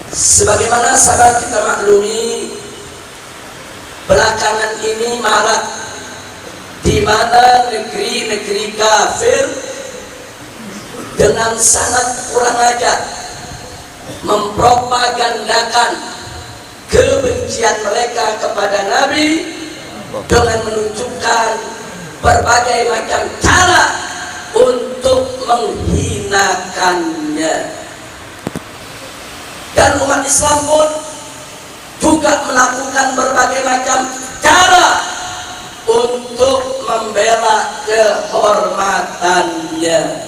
Sebagaimana sahabat kita maklumi, belakangan ini marak di mana negeri-negeri kafir dengan sangat kurang ajar mempropagandakan kebencian mereka kepada Nabi dengan menunjukkan berbagai macam cara untuk menghinakannya. Dan umat Islam pun juga melakukan berbagai macam cara untuk membela kehormatannya.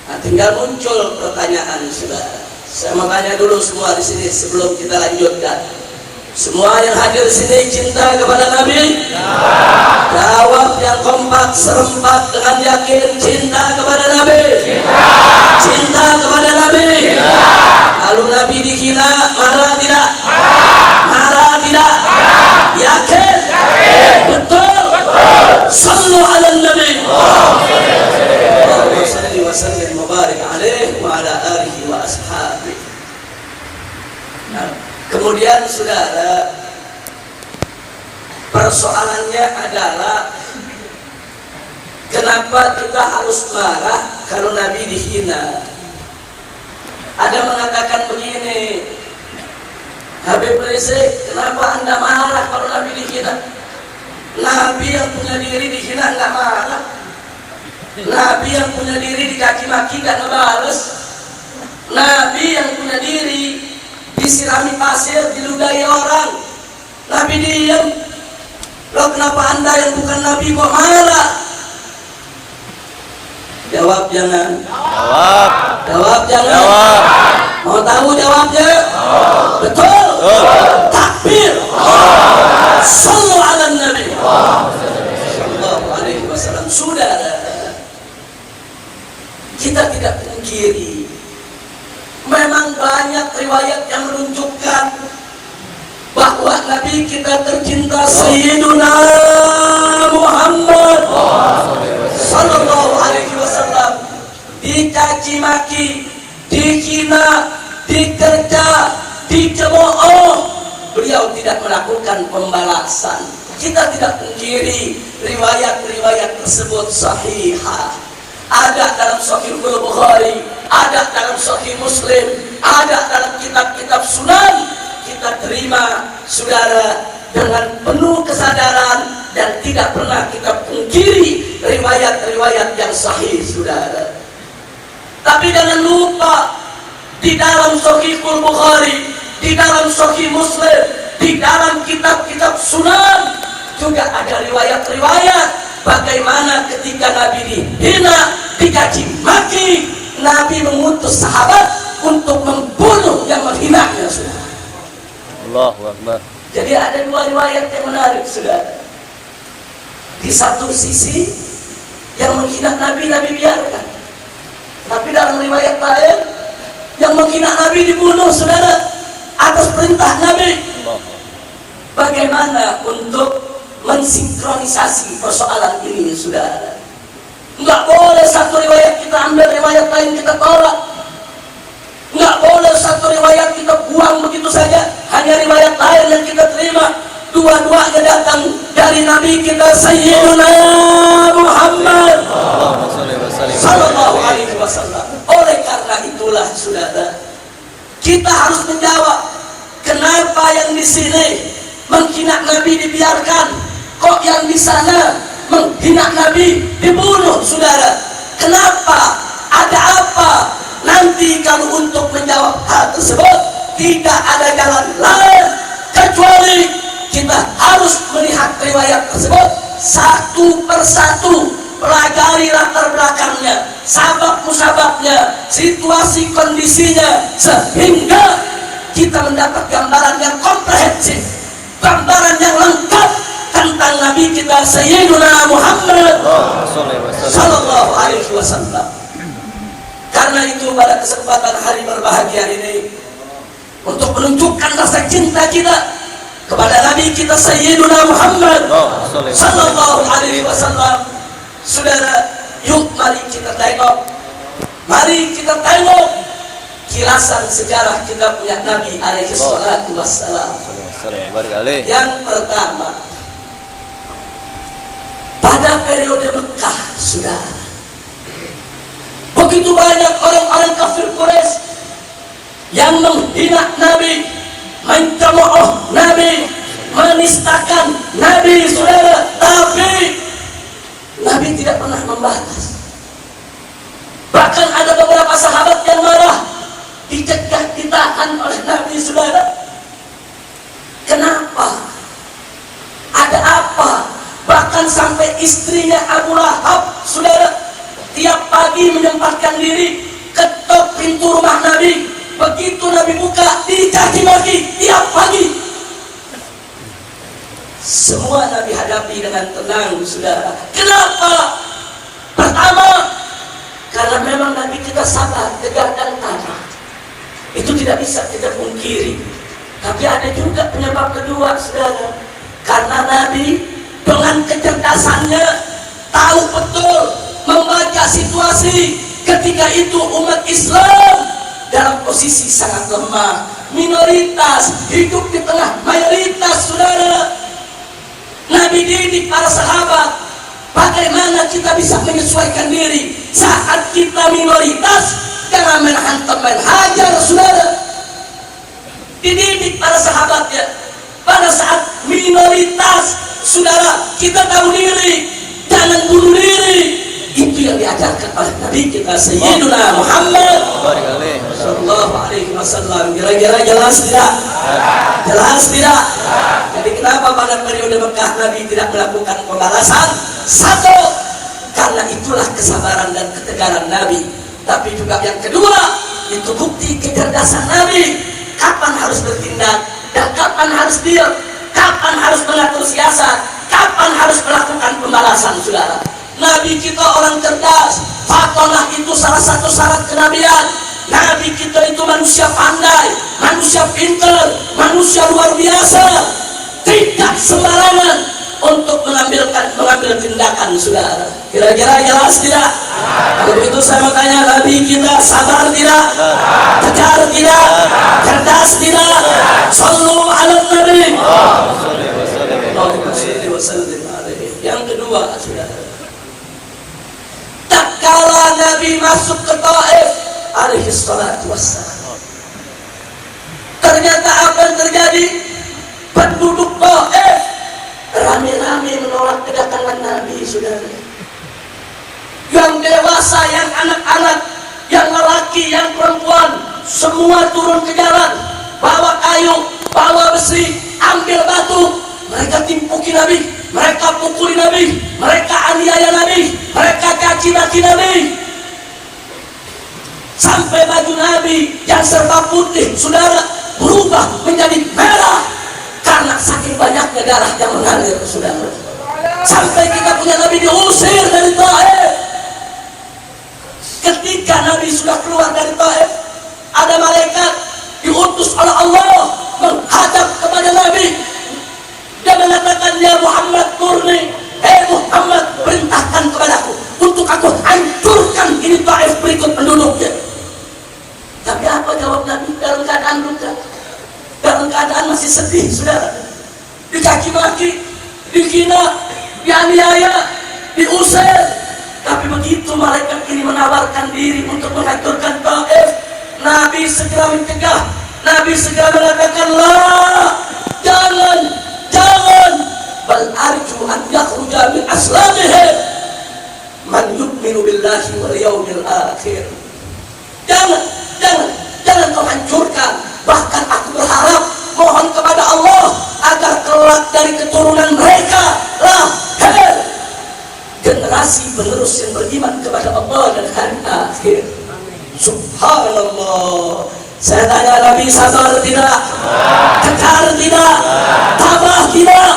Nah, tinggal muncul pertanyaan, saudara. Saya mau tanya dulu semua di sini sebelum kita lanjutkan. Semua yang hadir di sini cinta kepada Nabi? Ya. Jawab yang kompak serempak dengan yakin, cinta kepada Nabi? Cinta. Cinta kepada Nabi? Ya. Kalau Nabi dihina, marah tidak? Marah tidak? Yakin? Betul? Sallu ala Nabi. Allahumma salli wa sallim wa barik alaihi wa ala alihi wa ashabihi. Kemudian saudara, persoalannya adalah kenapa kita harus marah kalau Nabi dihina? Ada mengatakan begini, Habib Rizik, kenapa anda marah kalau Nabi dihina? Nabi yang punya diri dihina enggak marah. Nabi yang punya diri dicaci maki enggak ngebales. Nabi yang punya diri disirami pasir, diludahi orang, Nabi diam. Loh, kenapa anda yang bukan Nabi kok marah? Jawab jangan. Jawab. Jawab jangan. Jawab. Mau tahu jawabnya? Betul. Takbir. Sallu ala Nabi sallallahu alaihi wasallam. Saudara, kita tidak pungkiri memang banyak riwayat yang menunjukkan bahwa Nabi kita tercinta Sayyiduna Muhammad sallallahu alaihi wasallam dicaci maki, dihina, dikerja, dicemooh, beliau tidak melakukan pembalasan. Kita tidak pungkiri riwayat-riwayat tersebut sahihah. Ada dalam Sahih Bukhari, ada dalam Sahih Muslim, ada dalam kitab-kitab Sunan. Kita terima, saudara, dengan penuh kesadaran dan tidak pernah kita pungkiri riwayat-riwayat yang sahih, saudara. Tapi jangan lupa, di dalam Sahih Bukhari, di dalam Sahih Muslim, di dalam kitab-kitab Sunan juga ada riwayat-riwayat bagaimana ketika Nabi dihina, dicaci maki, Nabi mengutus sahabat untuk membunuh yang menghinanya, saudara. Allahu Akbar. Jadi ada dua riwayat yang menarik, saudara. Di satu sisi yang menghina Nabi, Nabi biarkan. Tapi dalam riwayat lain yang menghina Nabi dibunuh, saudara, atas perintah Nabi. Bagaimana untuk mensinkronisasi persoalan ini, saudara? Enggak boleh satu riwayat kita ambil, riwayat lain kita tolak. Enggak boleh satu riwayat kita buang begitu saja, hanya riwayat lain yang kita terima. Dua-duanya datang dari Nabi kita Sayyiduna Muhammad sallallahu alaihi wasallam. Oleh karena itulah, saudara, kita harus menjawab, kenapa yang di sini menghina Nabi dibiarkan, kok yang di sana menghina Nabi dibunuh, saudara? Kenapa? Ada apa? Nanti kalau untuk menjawab hal tersebut tidak ada jalan lain kecuali kita harus melihat riwayat tersebut satu persatu, pelajari latar belakangnya, sabab musababnya, situasi kondisinya, sehingga kita mendapat gambaran yang komprehensif, gambaran yang lengkap tentang Nabi kita Sayyiduna Muhammad sallallahu alaihi wasallam. Karena itu pada kesempatan hari berbahagia ini, untuk menunjukkan rasa cinta kita kepada Nabi kita Sayyiduna Muhammad sallallahu alaihi wasallam, saudara, yuk mari kita tengok kilasan sejarah kita punya Nabi alaihi salatu wassalam. Yang pertama, pada periode Mekah, saudara, begitu banyak orang-orang kafir Quraisy yang menghina Nabi, mencemooh Nabi, menistakan Nabi, saudara. Tapi Nabi tidak pernah membalas. Bahkan ada beberapa sahabat yang marah, dicegah, ditahan oleh Nabi, saudara. Kenapa? Ada apa? Bahkan sampai istrinya Abu Lahab, saudara, tiap pagi menyempatkan diri ketok pintu rumah Nabi. Begitu Nabi buka, dicaci maki tiap pagi. Semua Nabi hadapi dengan tenang, saudara. Kenapa? Pertama, karena memang Nabi kita sabar, tegar dan tabah. Itu tidak bisa kita pungkiri. Tapi ada juga penyebab kedua, saudara. Karena Nabi dengan kecerdasannya tahu betul membaca situasi. Ketika itu umat Islam dalam posisi sangat lemah, minoritas hidup di tengah mayoritas, saudara. Nabi didik para sahabat bagaimana kita bisa menyesuaikan diri saat kita minoritas. Jangan main hantam, main hajar, saudara. Dididik para sahabatnya pada saat minoritas, saudara, kita tahu diri, jangan bunuh diri. Itu yang diajarkan oleh Nabi kita Sayyiduna Muhammad sallallahu alaihi wasallam. Kira-kira jelas tidak? Jelas tidak? Jadi kenapa pada periode Mekah Nabi tidak melakukan pembalasan? Satu, karena itulah kesabaran dan ketegaran Nabi. Tapi juga yang kedua, itu bukti kecerdasan Nabi. Kapan harus bertindak dan kapan harus diam, kapan harus mengatur siasat, kapan harus melakukan pembalasan, saudara. Nabi kita orang cerdas. Fatonah itu salah satu syarat kenabian. Nabi kita itu manusia pandai, manusia pintar, manusia luar biasa. Tidak sembarangan untuk mengambil tindakan, saudara. Kira-kira jelas tidak? Kalau begitu saya mau tanya, Nabi kita sabar tidak? Tegar tidak? Cerdas tidak? Sallu ala Nabi. Yang kedua, saudara, tak kala Nabi masuk ke Taif alaihi salatu wassalam, ternyata apa yang terjadi? Penduduk Taif rame-rame menolak kedatangan Nabi, saudara. Yang dewasa, yang anak-anak, yang lelaki, yang perempuan, semua turun ke jalan, bawa kayu, bawa besi, ambil batu. Mereka timpuki Nabi, mereka pukuli Nabi, mereka aniaya Nabi, mereka caci maki Nabi. Sampai baju Nabi yang serba putih, saudara, berubah menjadi merah karena saking banyaknya darah yang mengalir, saudara. Sampai kita punya Nabi diusir dari Taif. Ketika Nabi sudah keluar dari Taif, ada malaikat diutus oleh Allah menghadap kepada Nabi. Dia mengatakan, ya Muhammad, murni, Muhammad, perintahkan kepadaku untuk aku hancurkan ini Taif berikut penduduknya. Tapi apa jawab Nabi? Dalam keadaan luka, dalam keadaan masih sedih, saudara. Dicaci maki, dihina, dianiaya, diusir. Tapi begitu malaikat ini menawarkan diri untuk menghancurkan Taif, Nabi segera mencegah. Nabi segera mengatakan, la, jangan, bal arju an yakhruja min aslamihim man yu'minu billahi wal yawmil akhir. Jangan kau hancurkan. Bahkan aku berharap, mohon kepada Allah agar kelak dari keturunan mereka lahir generasi penerus yang beriman kepada Allah dan hari akhir. Subhanallah. Saya tanya, Nabi sabar tidak? Tegar tidak? Tabah tidak?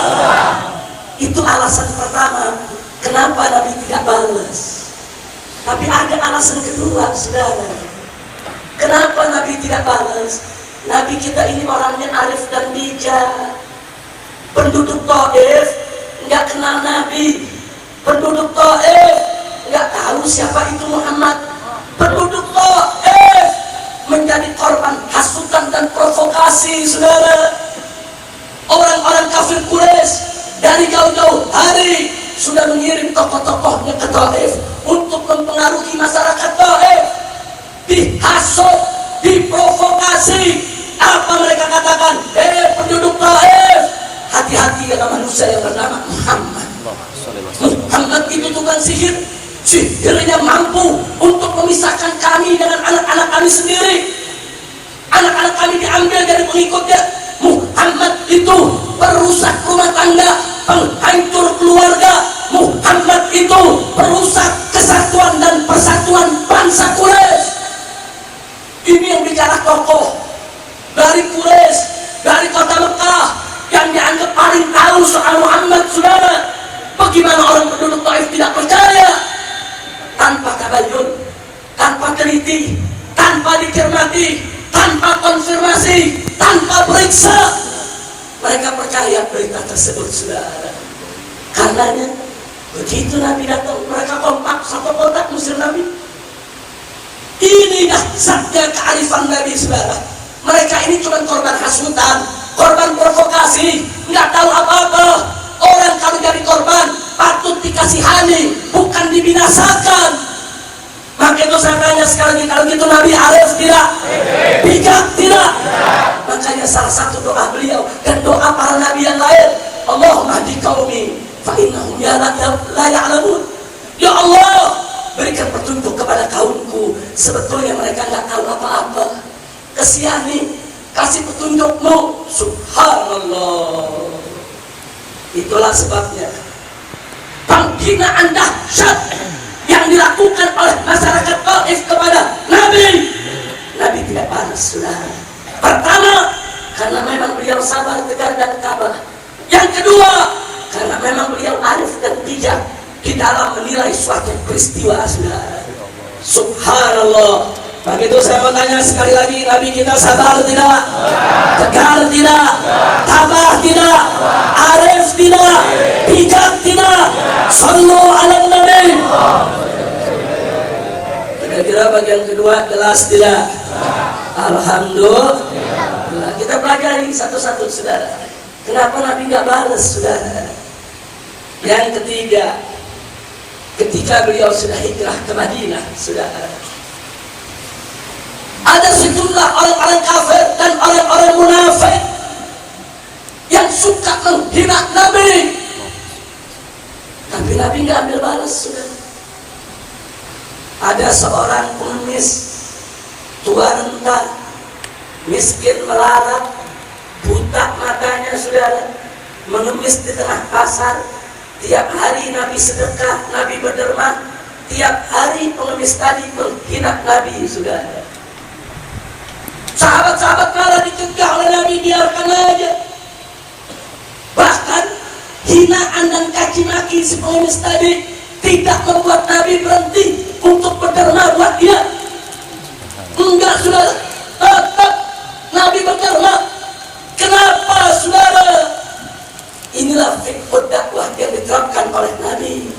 Itu alasan pertama kenapa Nabi tidak balas. Tapi ada alasan kedua, saudara. Kenapa Nabi tidak balas? Nabi kita ini orangnya arif dan bijak. Penduduk Taif nggak kenal Nabi. Penduduk Taif nggak tahu siapa itu Muhammad. Penduduk Taif menjadi korban hasutan dan provokasi, saudara. Orang-orang kafir Quraisy dari jauh-jauh hari sudah mengirim tokoh-tokohnya ke Taif untuk mempengaruhi masyarakat Taif. Dihasut, diprovokasi. Apa mereka katakan? Penduduk Taif, hati-hati dengan manusia yang bernama Muhammad. Muhammad itu tukang sihir. Sihirnya mampu untuk memisahkan kami dengan anak-anak kami sendiri. Anak-anak kami diambil dari pengikutnya. Muhammad itu perusak rumah tangga, penghancur keluarga. Muhammad itu perusak kesatuan dan persatuan bangsa Quraisy. Ini yang bicara tokoh dari Quraisy, dari kota Mekah, yang dianggap paling tahu soal Muhammad, saudara. Bagaimana orang penduduk Taif tidak percaya? Tanpa tabayun, tanpa teliti, tanpa dicermati, tanpa konfirmasi, tanpa periksa, mereka percaya berita tersebut, saudara. Karenanya begitu Nabi datang, mereka kompak satu kotak musir Nabi. Ini dahsyatnya kearifan Nabi, saudara. Mereka ini cuma korban hasutan, korban provokasi, nggak tahu apa-apa. Orang kalau jadi korban patut dikasihani, bukan dibinasakan. Maka itu saya tanya sekali lagi, kalau gitu Nabi arif tidak? Bijak tidak? Makanya salah satu doa beliau dan doa para nabi yang lain, Allahumma hdi qaumi fa innahum la ya'lamun. Ya Allah, berikan petunjuk kepada kaumku, sebetulnya mereka nggak tahu apa-apa. Kasihani, kasih petunjukmu. Subhanallah. Itulah sebabnya penghinaan dahsyat yang dilakukan oleh masyarakat Taif kepada Nabi. Nabi tidak balas, saudara. Pertama, karena memang beliau sabar, tegar dan tabah. Yang kedua, karena memang beliau arif dan bijak di dalam menilai suatu peristiwa, saudara. Subhanallah. Begitu saya mau tanya sekali lagi, Nabi kita sabar tidak? Tegar tidak? Tabah tidak? Arif tidak? Bijak tidak? Sallu ala Nabi. Kira-kira bagian kedua jelas tidak? Alhamdulillah. Kita pelajari satu-satu, saudara. Kenapa Nabi nggak balas, saudara? Yang ketiga, ketika beliau sudah hijrah ke Madinah, saudara, ada sejumlah orang-orang kafir dan orang-orang munafik yang suka menghina Nabi. Tapi Nabi nggak ambil balas, saudara. Ada seorang pengemis, tua renta, miskin melarat, buta matanya, saudara, mengemis di tengah pasar. Tiap hari Nabi sedekah, Nabi berderma. Tiap hari pengemis tadi menghina Nabi, saudara. Sahabat-sahabat malah dicegah oleh Nabi, biarkan aja. Bahkan hinaan dan caci maki si pengemis tadi tidak membuat Nabi berhenti untuk berderma buat dia. Enggak, saudara, tetap Nabi berderma. Kenapa, saudara? Inilah fiqh dakwah yang diterapkan oleh Nabi.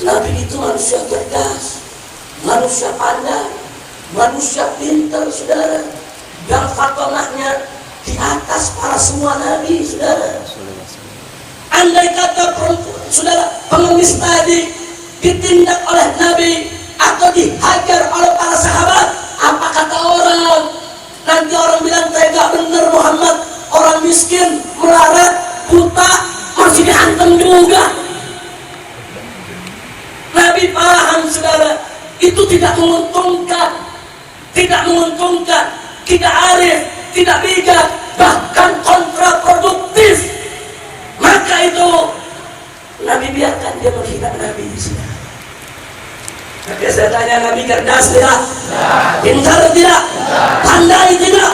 Nabi itu manusia cerdas, manusia pandai, manusia pintar, saudara, yang fatonahnya di atas para semua nabi, saudara. Andai kata saudara pengemis tadi ditindak oleh Nabi atau dihajar oleh para sahabat, apa kata orang? Nanti orang bilang tega bener Muhammad, orang miskin, melarat, buta, masih dihantam juga. Nabi paham, saudara, itu tidak menguntungkan, tidak arif, tidak bijak, bahkan kontraproduktif. Maka itu Nabi biarkan dia menghina Nabi. Maka saya tanya, Nabi cerdas tidak? Pintar tidak? Pandai tidak?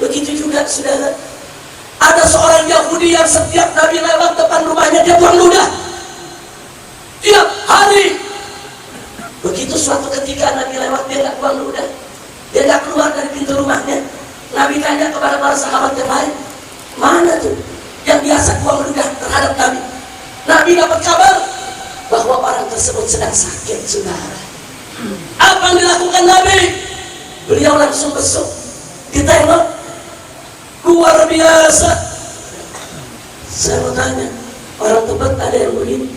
Begitu juga, saudara, ada seorang Yahudi yang setiap Nabi lewat depan rumahnya dia buang ludah tiap hari. Begitu suatu ketika Nabi lewat, dia nggak buang ludah, dia nggak keluar dari pintu rumahnya. Nabi tanya kepada para sahabat yang lain, mana tuh yang biasa buang ludah terhadap Nabi? Nabi dapat kabar bahwa orang tersebut sedang sakit, saudara. Apa yang dilakukan Nabi? Beliau langsung besuk, ditengok, luar biasa. Saya mau tanya, orang Tebet ada yang begini?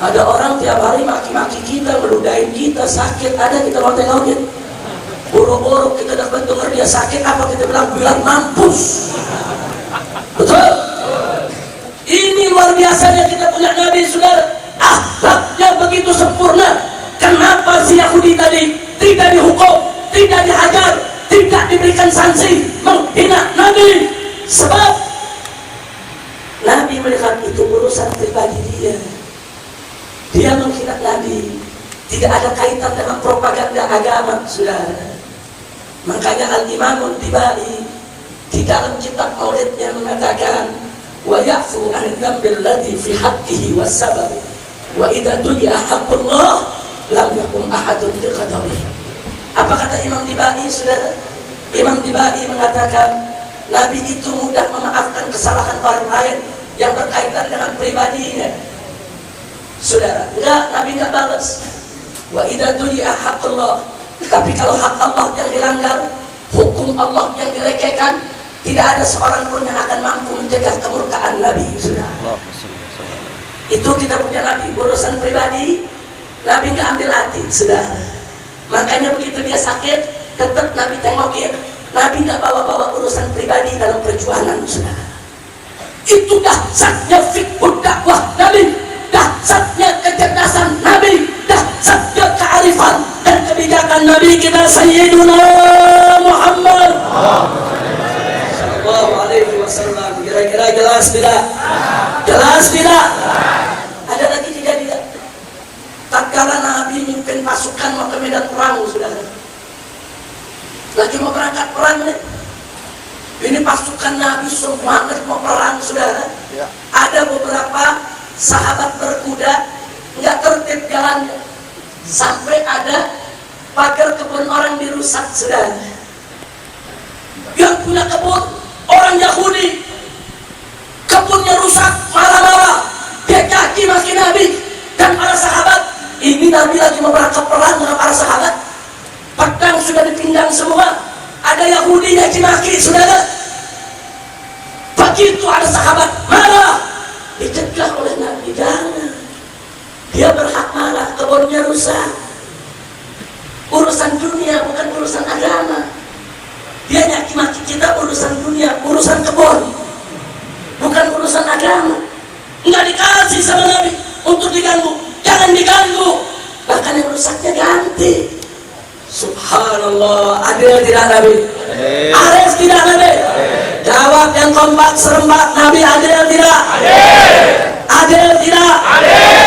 Ada orang tiap hari maki-maki kita, meludahin kita, sakit, ada kita mau tengokin. Boro-boro kita dapat dengar dia sakit, apa kita bilang mampus. Betul? Ini luar biasanya kita punya Nabi, saudara. Akhlaknya begitu sempurna. Kenapa si Yahudi tadi tidak dihukum, tidak dihajar, tidak diberikan sanksi, menghina Nabi? Sebab Nabi melihat itu urusan pribadi dia. Dia menghina Nabi, tidak ada kaitan dengan propaganda agama, saudara. Makanya Al-Imam Tibai di dalam kitab Maulidnya mengatakan, wa ya'fu 'anil dhanbil ladzi fi haqqihi was-sabab wa idza du'iya haqqullah lam yakum ahadun biqadarihi. Apa kata Imam Tibai, saudara? Imam Tibai mengatakan Nabi itu mudah memaafkan kesalahan orang lain yang berkaitan dengan pribadinya. Saudara, enggak, Nabi enggak balas. Wa idza du'iya haqqullah. Tapi kalau hak Allah yang dilanggar, hukum Allah yang direkekan, tidak ada seorang pun yang akan mampu mencegah kemurkaan Nabi, saudara. Itu kita punya Nabi, urusan pribadi Nabi nggak ambil hati, saudara. Makanya begitu dia sakit, tetap Nabi tengokin. Nabi nggak bawa-bawa urusan pribadi dalam perjuangan, saudara. Itu dahsyatnya fiqh dakwah Nabi, dahsyatnya kecerdasan Nabi, dahsyatnya kearifan dan kebijakan Nabi kita Sayyiduna Muhammad sallallahu alaihi wasallam. Kira-kira jelas tidak? Jelas tidak? Ada lagi tidak? Tatkala Nabi mimpin pasukan mau ke medan perang, saudara. Lagi mau berangkat perang nih. Ini pasukan Nabi semangat mau perang, saudara. Ya. Ada beberapa sahabat berkuda nggak tertib jalannya, sampai ada pagar kebun orang dirusak, saudara. Yang punya kebun orang Yahudi, kebunnya rusak, marah-marah, dia caci maki Nabi dan para sahabat. Ini Nabi lagi mau berangkat perang dengan para sahabat, pedang sudah dipinggang semua, ada Yahudi yang cimaki, saudara. Begitu ada sahabat marah, dicegah oleh Nabi, jangan, dia berhak marah, kebunnya rusak, urusan dunia bukan urusan agama. Dia nyaki maki kita urusan dunia, urusan kebun, bukan urusan agama. Enggak dikasih sama Nabi untuk diganggu, jangan diganggu, bahkan yang rusaknya ganti. Subhanallah, adil tidak Nabi? Adil tidak Nabi? Jawab yang kompak serempak, Nabi adil tidak? Adil tidak?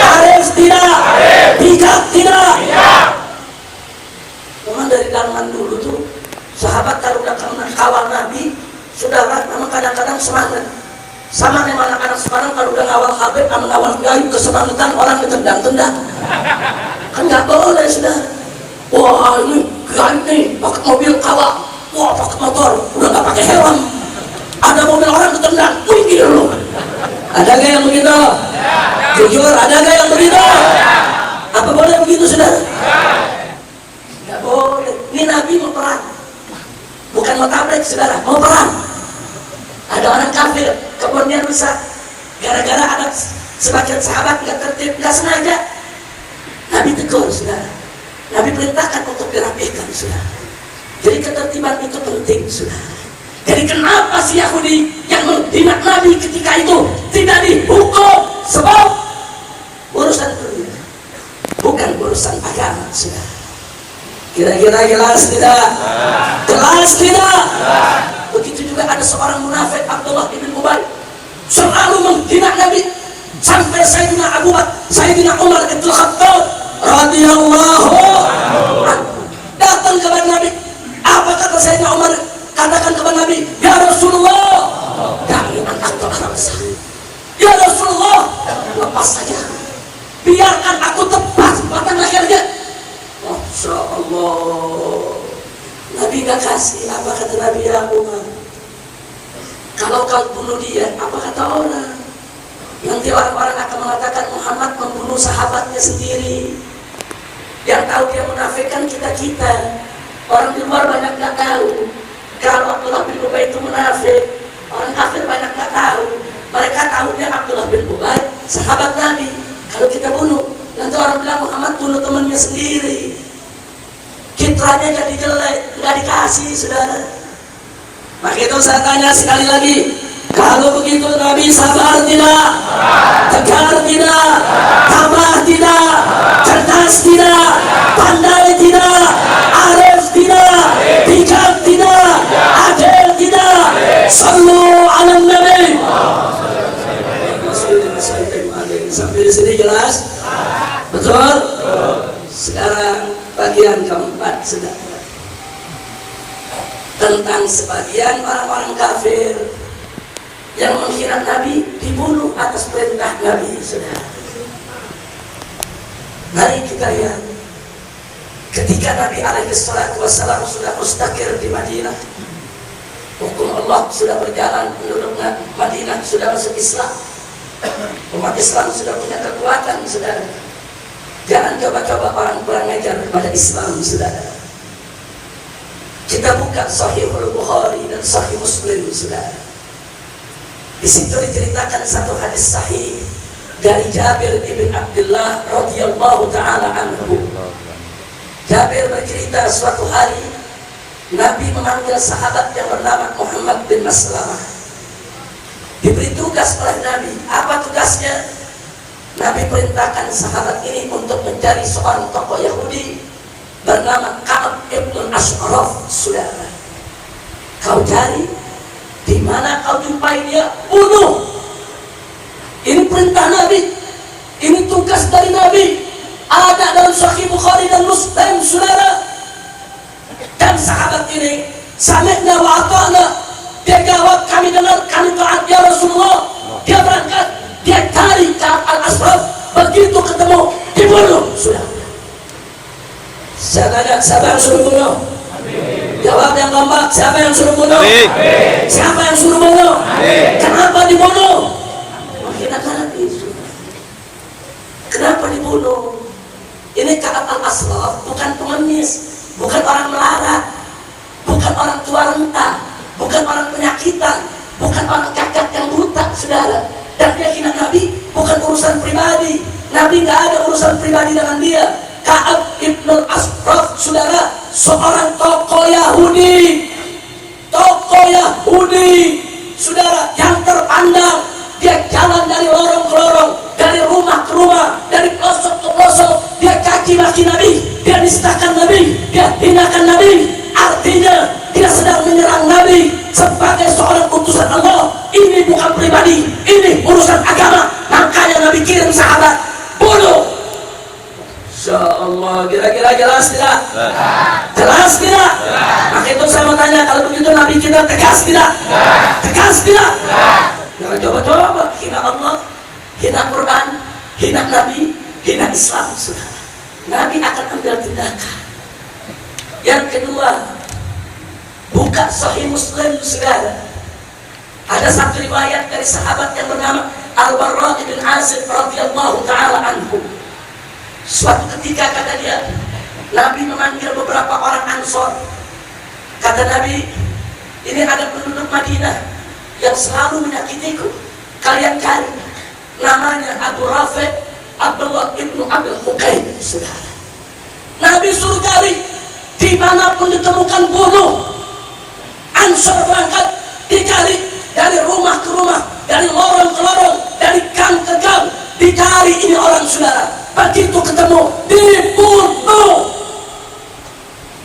Adil tidak? Bijak tidak? Memang dari zaman dulu tuh sahabat kalau udah kawal Nabi, saudara, memang kadang-kadang semangat. Sama nih anak-anak sekarang kalau udah ngawal Habib, ngawal Gayu, kesemangetan orang ditendang-tendang. Kan nggak boleh, saudara. Wah ini ganti pakai mobil kawal, wah pakai motor, udah nggak pakai helm, ada mobil orang ketendang, wih gila loh. Ada gak yang begitu? Jujur, ada gak yang begitu? Apa boleh begitu, saudara? Nggak boleh. Ini Nabi mau perang, bukan mau tabrak, saudara, mau perang. Ada orang kafir, kebunnya rusak, gara-gara ada sebagian sahabat nggak tertib, nggak sengaja. Nabi tegur, saudara. Nabi perintahkan untuk dirapihkan, saudara. Jadi ketertiban itu penting, saudara. Jadi kenapa si Yahudi yang menghina Nabi ketika itu tidak dihukum? Sebab urusan dunia, bukan urusan agama, saudara. Kira-kira jelas tidak? Jelas tidak? Begitu juga ada seorang munafik, Abdullah bin Ubay, selalu menghina Nabi sampai Sayyidina Abu Bakar, Sayyidina Umar bin Khattab radhiyallahu anhu datang kepada Nabi. Apa kata Sayyidina Umar? Katakan kepada Nabi, ya Rasulullah, jangan angkat rasa. Ya Rasulullah, lepas saja, biarkan aku tepat batang lehernya. Masya Allah. Nabi gak kasih. Apa kata Nabi? Ya Umar, kalau kau bunuh dia, apa kata orang? Nanti orang-orang akan mengatakan Muhammad membunuh sahabatnya sendiri. Yang tahu dia munafik kan kita-kita. Orang di luar banyak nggak tahu kalau Abdullah bin Ubay itu munafik. Orang kafir banyak nggak tahu. Mereka tahunya Abdullah bin Ubay sahabat Nabi. Kalau kita bunuh, nanti orang bilang Muhammad bunuh temannya sendiri. Citranya jadi jelek, nggak dikasih, saudara. Maka itu saya tanya sekali lagi, kalau begitu Nabi sabar tidak, tegar tidak, tabah tidak, cerdas tidak, pandai tidak, arif tidak, bijak tidak, adil tidak. Sallu ala Nabi. Sampai di sini jelas? Betul? Sekarang bagian keempat sudah tentang sebagian orang-orang kafir yang menghina Nabi dibunuh atas perintah Nabi. Sudah. Mari kita lihat ketika Nabi alaihissalatu wassalam sudah mustakir di Madinah, hukum Allah sudah berjalan, penduduk Madinah sudah masuk Islam, umat Islam sudah punya kekuatan, saudara. Jangan coba-coba orang kurang ajar kepada Islam, saudara. Kita buka Sahihul Bukhari dan Sahih Muslim, saudara. Di situ diceritakan satu hadis sahih dari Jabir ibn Abdullah radhiyallahu taala anhu. Jabir bercerita suatu hari Nabi memanggil sahabat yang bernama Muhammad bin Maslamah. Diberi tugas oleh Nabi. Apa tugasnya? Nabi perintahkan sahabat ini untuk mencari seorang tokoh Yahudi bernama Ka'ab ibn Ashraf, saudara. Kau cari, di mana kau jumpai dia, bunuh. Ini perintah Nabi, ini tugas dari Nabi. Ada dalam Sahih Bukhari dan Muslim, saudara. Dan sahabat ini, sami'na wa ata'na. Dia jawab, kami dengar, kami taat ya Rasulullah. Dia berangkat, dia cari Ka'ab al-Ashraf. Begitu ketemu, dibunuh, saudara. Saya tanya, siapa yang suruh bunuh? Jawab yang lembab, siapa yang suruh bunuh? Siapa yang suruh bunuh? Kenapa dibunuh? Menghinakan Nabi. Kenapa dibunuh? Ini Ka'ab al-Ashraf bukan pengemis, bukan orang melarat, bukan orang tua renta, bukan orang penyakitan, bukan orang cacat yang buta, saudara. Dan dia hina Nabi bukan urusan pribadi. Nabi nggak ada urusan pribadi dengan dia. Ka'ab ibn Ashraf, saudara, seorang tokoh Yahudi, saudara, yang terpandang. Dia jalan dari lorong ke lorong, dari rumah ke rumah, dari pelosok ke pelosok. Dia caci maki Nabi, dia nistakan Nabi, dia hinakan Nabi. Artinya dia sedang menyerang Nabi sebagai seorang utusan Allah. Ini bukan pribadi, ini urusan agama. Makanya Nabi kirim sahabat, bunuh. Insya Allah, kira-kira jelas tidak? Jelas tidak? Maka itu saya mau tanya, kalau begitu Nabi kita tegas tidak? Tegas tidak? Jangan coba-coba hina Allah, hina Quran, hina Nabi, hina Islam, saudara. Nabi akan ambil tindakan. Yang kedua, buka Sahih Muslim, saudara. Ada satu riwayat dari sahabat yang bernama Al-Barra bin Azib radhiyallahu taala anhu. Suatu ketika, kata dia, Nabi memanggil beberapa orang Ansor. Kata Nabi, ini ada penduduk Madinah yang selalu menyakitiku. Kalian cari, namanya Abu Rafi' Abdullah ibnu Abil Hukaim, saudara. Nabi suruh cari, dimanapun ditemukan bunuh. Ansor berangkat, dicari dari rumah ke rumah, dari lorong ke lorong, dari gang ke gang, dicari ini orang, saudara. Begitu ketemu, dibunuh.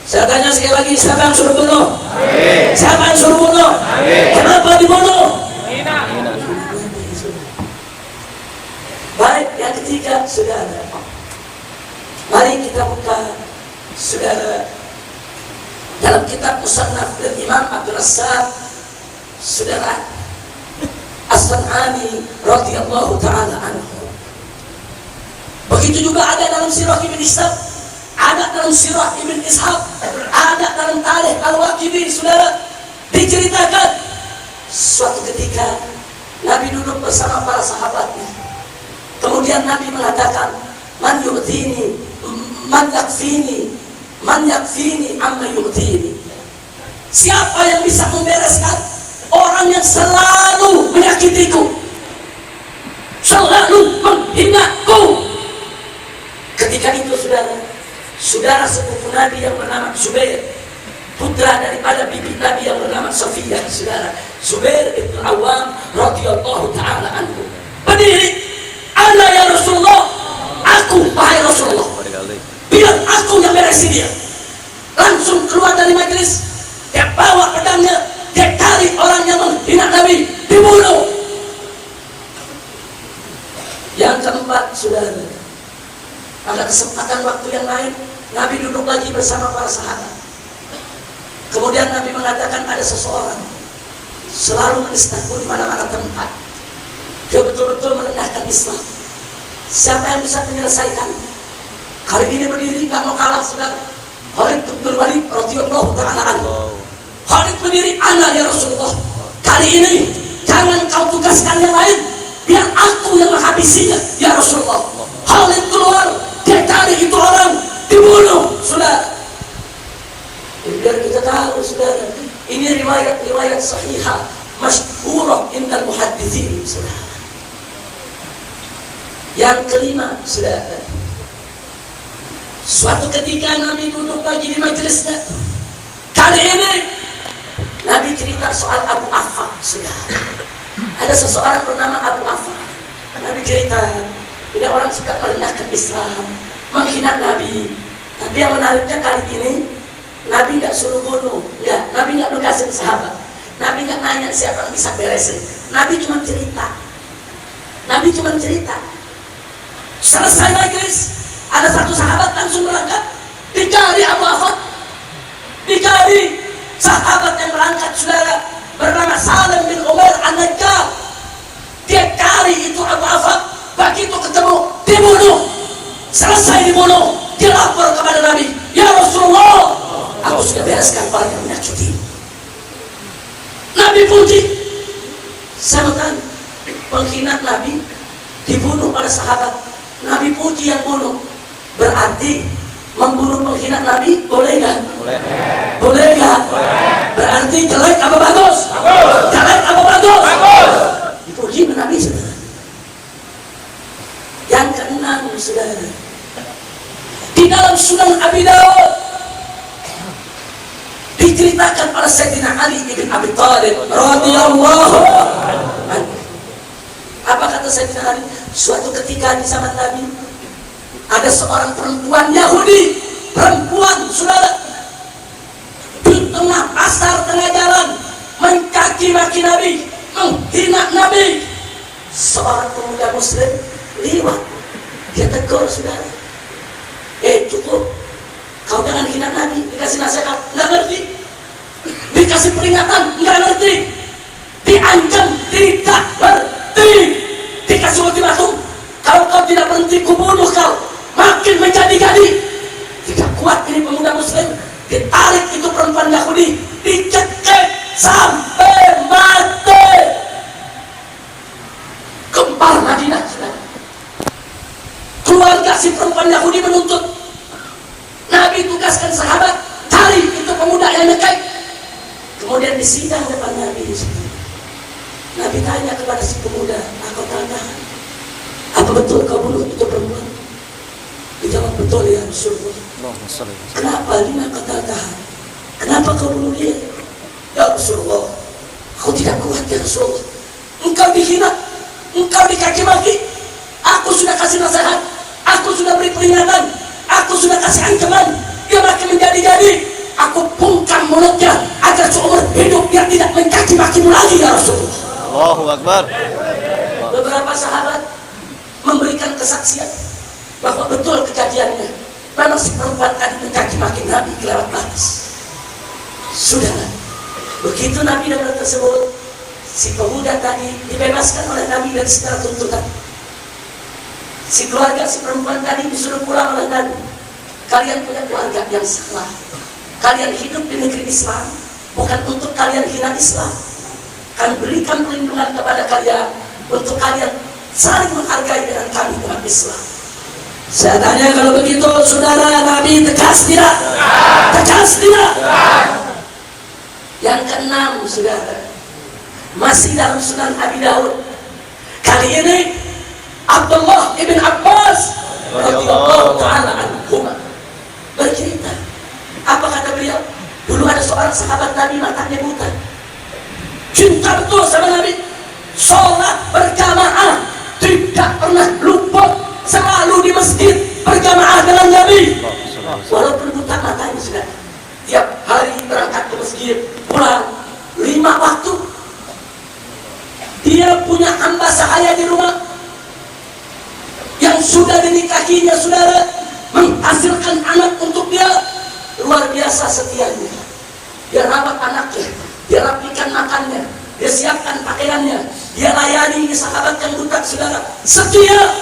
Saya tanya sekali lagi, siapa yang suruh bunuh? Siapa yang suruh bunuh? Kenapa dibunuh? Baik, yang ketiga, saudara. Mari kita buka, saudara, dalam kitab Musannaf dari Imam Abdul Razzaq, saudara, As-San'ani radhiyallahu taala anhu. Begitu juga ada dalam sirah Ibn Ishaq, ada dalam sirah Ibn Ishaq, ada dalam tarikh Al-Waqidi, saudara. Diceritakan suatu ketika Nabi duduk bersama para sahabatnya. Kemudian Nabi mengatakan, man yu'tini, man yakfini, Man yakfini amma yu'tini. Siapa yang bisa membereskan orang yang selalu menyakitiku, selalu menghinaku? Ketika itu saudara sepupu Nabi yang bernama Zubair, putra daripada bibi Nabi yang bernama Safiyah, saudara Zubair bin Awam radhiyallahu taala anhu, berdiri, ana ya Rasulullah, aku wahai Rasulullah, biar aku yang beresin dia. Langsung keluar dari majelis, dia bawa pedangnya, dia tarik orang yang menghina Nabi, dibunuh. Yang keempat, saudara, pada kesempatan waktu yang lain, Nabi duduk lagi bersama para sahabat. Kemudian Nabi mengatakan ada seseorang selalu menistaku di mana-mana tempat. Dia betul-betul merendahkan Islam. Siapa yang bisa menyelesaikan? Kali ini berdiri, nggak mau kalah, saudara. Khalid bin Walid radhiyallahu ta'ala anhu. Khalid berdiri, ana ya Rasulullah. Kali ini jangan kau tugaskan yang lain, biar aku yang menghabisinya ya Rasulullah. Khalid keluar, dia cari itu orang, dibunuh, saudara. Biar kita tahu, saudara, ini riwayat sahihah masyhurah indal muhadditsin, saudara. Yang kelima, saudara, suatu ketika Nabi duduk lagi di majelisnya. Kali ini Nabi cerita soal Abu Affan, saudara. Ada seseorang bernama Abu Affan. Nabi cerita, ini orang suka merendahkan Islam, menghina Nabi. Tapi yang menariknya kali ini, Nabi nggak suruh bunuh, ya. Nabi nggak nugasin sahabat. Nabi nggak nanya siapa yang bisa beresin. Nabi cuma cerita. Nabi cuma cerita. Selesai majelis, ada satu sahabat langsung berangkat, dicari Abu Affan, dicari. Sahabat yang berangkat, saudara, bernama Salim bin Umar An-Najjar. Dia cari itu Abu Affan, begitu ketemu, dibunuh. Selesai dibunuh, dia lapor kepada Nabi, ya Rasulullah, aku sudah bereskan orang yang menyakiti. Nabi puji. Saya bertanya, pengkhianat Nabi dibunuh pada sahabat, Nabi puji yang bunuh. Berarti membunuh pengkhianat Nabi boleh nggak? Boleh. Boleh nggak? Berarti jelek apa bagus? Bagus. Jelek apa bagus? Bagus. Dipuji Nabi, saudara. Yang keenam, saudara, di dalam Sunan Abi Dawud diceritakan pada Sayyidina Ali bin Abi Thalib radhiyallahu anhu. Apa kata Sayyidina Ali? Suatu ketika di zaman Nabi ada seorang perempuan Yahudi, perempuan, saudara, di tengah pasar, tengah jalan, mencaci maki Nabi, menghina Nabi. Seorang pemuda Muslim lewat, dia tegur, saudara, cukup, kau jangan hina Nabi. Dikasih nasihat, nggak ngerti. Dikasih peringatan, nggak ngerti. Diancam, tidak ngerti. Dikasih ultimatum, kalau kau tidak berhenti, kubunuh kau. Makin menjadi-jadi. Tidak kuat ini pemuda Muslim, ditarik itu perempuan Yahudi, dicekik sampai mati. Gempar Madinah, saudara. Keluarga si perempuan Yahudi menuntut. Nabi tugaskan sahabat, cari itu pemuda yang nyekik. Kemudian disidang depan Nabi. Nabi tanya kepada si pemuda, aku tanya, apa betul kau bunuh itu perempuan? Dijawab, betul ya Rasulullah. Kenapa lima kata? Kenapa kau bunuh dia? Ya Rasulullah, aku tidak kuat ya Rasulullah. Engkau dihina, engkau dikaki maki. Aku sudah kasih nasihat, aku sudah beri peringatan, aku sudah kasih ancaman. Dia makin menjadi-jadi. Aku bungkam mulutnya agar seumur hidup dia tidak mencaci makimu lagi ya Rasulullah. Allahu Akbar. Beberapa sahabat memberikan kesaksian bahwa betul kejadiannya. Memang si perempuan tadi mencaci maki Nabi kelewat batas. Sudah, begitu Nabi dengar tersebut, si pemuda tadi dibebaskan oleh Nabi dari segala tuntutan. Si keluarga si perempuan tadi disuruh pulang oleh Nabi. Kalian punya keluarga yang salah. Kalian hidup di negeri Islam bukan untuk kalian hina Islam. Kami berikan perlindungan kepada kalian untuk kalian saling menghargai dengan kami umat Islam. Saya tanya, kalau begitu saudara, Nabi tegas tidak? Tegas tidak? Yang keenam, saudara, masih dalam Sunan Abi Daud. Kali ini Abdullah ibn Abbas radhiyallahu taala anhu bercerita. Apa kata beliau? Dulu ada seorang sahabat Nabi, matanya buta, cinta betul sama Nabi, sholat berjamaah tidak pernah luput, selalu di masjid berjamaah dengan Nabi. Walaupun buta matanya sudah, tiap hari berangkat ke masjid, pulang 5 waktu. Dia punya hamba sahaya di rumah yang sudah dinikahinya, saudara, menghasilkan anak untuk dia. Luar biasa setianya. Dia rawat anaknya, dia rapikan makannya, dia siapkan pakaiannya, dia layani sahabat yang buta, saudara, setia.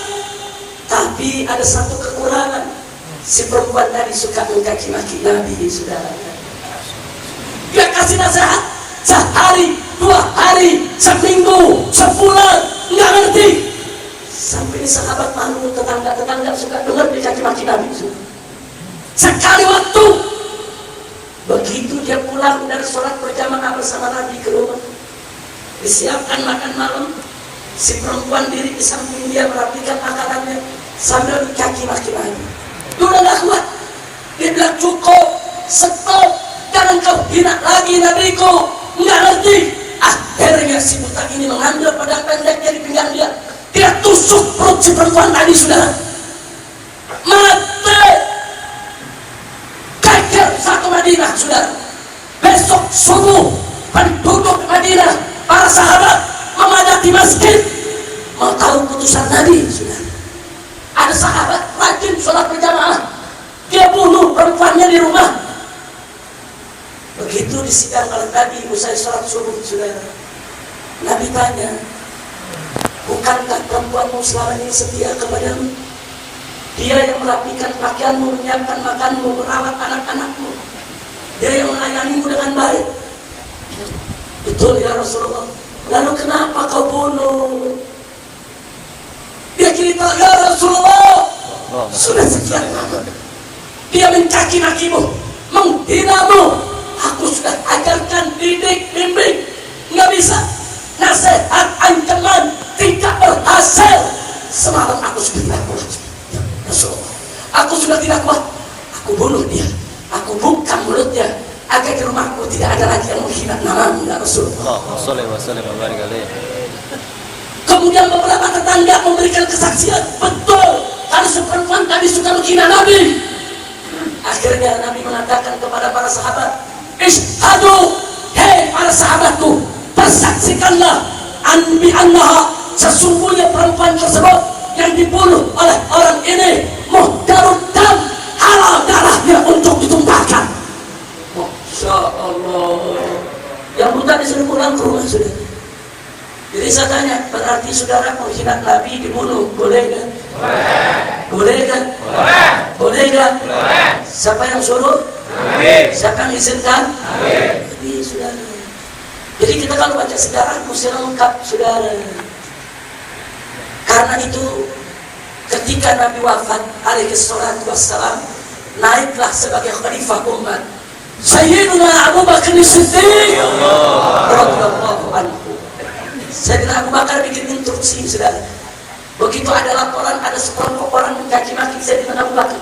Tapi ada satu kekurangan, si perempuan tadi suka mencaci maki Nabi, saudara. Dia kasih nasihat sehari, 2 hari, seminggu, sebulan, nggak ngerti. Sampai sahabat malu, tetangga suka dengar dicaci maki Nabi, saudara. Sekali waktu, begitu dia pulang dari sholat berjamaah bersama Nabi ke rumah, disiapkan makan malam, si perempuan diri di samping dia merapikan makanannya sambil dicaci maki Nabi. Dia udah gak kuat, dia bilang, cukup, stop, jangan kau hina lagi Nabiku, nggak ngerti. Akhirnya si buta ini mengambil pedang pendek dari pinggang dia, dia tusuk perut si perempuan tadi, saudara, mati. Keker satu Madinah, saudara. Besok subuh, penduduk Madinah, para sahabat memadati masjid, mau tahu putusan Nabi, saudara. Ada sahabat rajin sholat berjamaah, dia bunuh perempuannya di rumah. Begitu disidang oleh Nabi usai sholat subuh, saudara, Nabi tanya, bukankah perempuanmu selama ini setia kepadamu? Dia yang merapikan pakaianmu, menyiapkan makanmu, merawat anak-anakmu, dia yang melayanimu dengan baik. Betul ya Rasulullah. Lalu kenapa kau bunuh? Dia cerita, ya Rasulullah, sudah sekian lama dia mencaci makimu, menghinamu. Aku sudah ajarkan, didik, bimbing, nggak bisa. Nasihat, ancaman tidak berhasil. Semalam aku sudah tidak kuat, Rasulullah. Aku sudah tidak kuat. Aku bunuh dia, aku buka mulutnya, agar di rumahku tidak ada lagi yang menghina namamu, ya Rasulullah. Kemudian beberapa tetangga memberikan kesaksian, betul, kalau seperempuan tadi suka menghina Nabi. Akhirnya Nabi mengatakan kepada para sahabat, ishhadu, hei para sahabatku, persaksikanlah, anbi annaha, sesungguhnya perempuan tersebut yang dibunuh oleh orang ini muhdarud dam, halal darahnya untuk ditumpahkan. Masya Allah. Yang buta disuruh pulang ke rumah, saudara. Jadi saya tanya, berarti saudara menghina Nabi dibunuh, boleh kan? Boleh kan? Boleh kan? Siapa yang suruh? Siapa yang izinkan? Jadi saudara. Jadi kita kalau baca sejarah mesti lengkap, saudara. Karena itu ketika Nabi wafat alaihi salatu wassalam, naiklah sebagai khalifah umat Sayyidina Abu Bakar As-Siddiq radhiyallahu anhu. Sayyidina Abu Bakar bikin instruksi, saudara. Begitu ada laporan ada sekelompok orang mencaci maki Sayyidina Abu Bakar,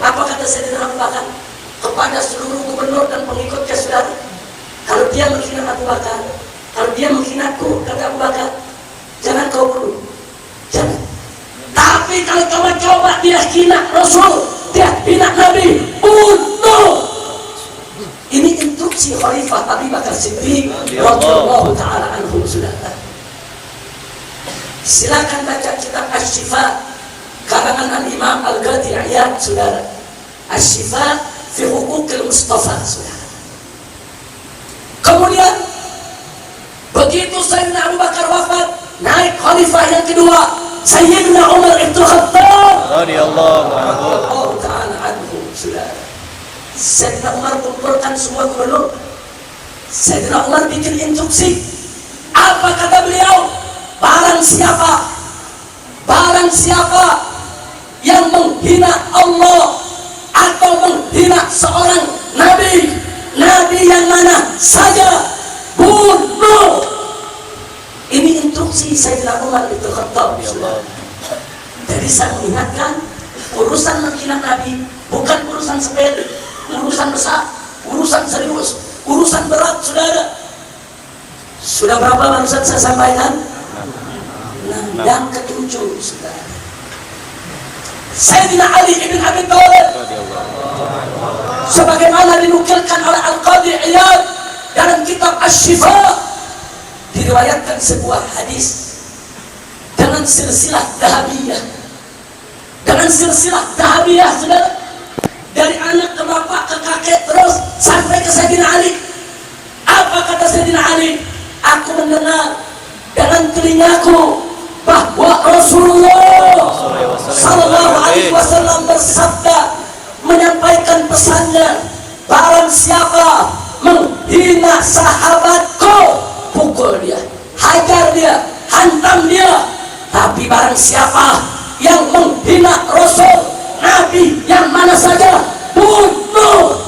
apa kata Sayyidina Abu Bakar kepada seluruh gubernur dan pengikutnya, saudara? Kalau dia menghina Abu Bakar, kalau dia menghinaku, kata Abu Bakar, jangan kau bunuh, jangan. Tapi kalau coba-coba dia hina Rasul, dia hina Nabi, bunuh. Ini instruksi Khalifah Abu Bakar Siddiq radhiyallahu taala anhu, saudara. Silakan baca kitab Asy-Syifa karangan Imam Al-Qadhi Iyad, saudara. Asy-Syifa fi Huquqil Mustafa, saudara. Kemudian begitu Sayyidina Abu Bakar wafat, naik khalifah yang kedua Sayyidina Umar bin Khattab radhiyallahu taala anhu, saudara. Sayyidina Umar kumpulkan semua gubernur. Sayyidina Umar bikin instruksi. Apa kata beliau? Barang siapa yang menghina Allah atau menghina seorang nabi, nabi yang mana saja, bunuh. Ini instruksi Sayyidina Umar bin Khattab. Jadi saya mengingatkan, urusan menghina nabi bukan urusan sepele, urusan besar, urusan serius, urusan berat, saudara. Sudah berapa barusan saya sampaikan? Yang ketujuh, saudara. Sayyidina Ali ibn Abi Thalib, sebagaimana dinukilkan oleh Al-Qadhi Iyad dalam kitab Asy-Syifa, diriwayatkan sebuah hadis dengan silsilah dahabiyah, saudara, dari anak ke bapak ke kakek terus sampai ke Sayyidina Ali. Apa kata Sayyidina Ali? Aku mendengar dengan telingaku bahwa Rasulullah sallallahu alaihi wasallam bersabda, menyampaikan pesannya, barang siapa menghina sahabatku, pukul dia, hajar dia, hantam dia. Tapi barang siapa yang menghina Rasul, Nabi yang mana saja, bunuh.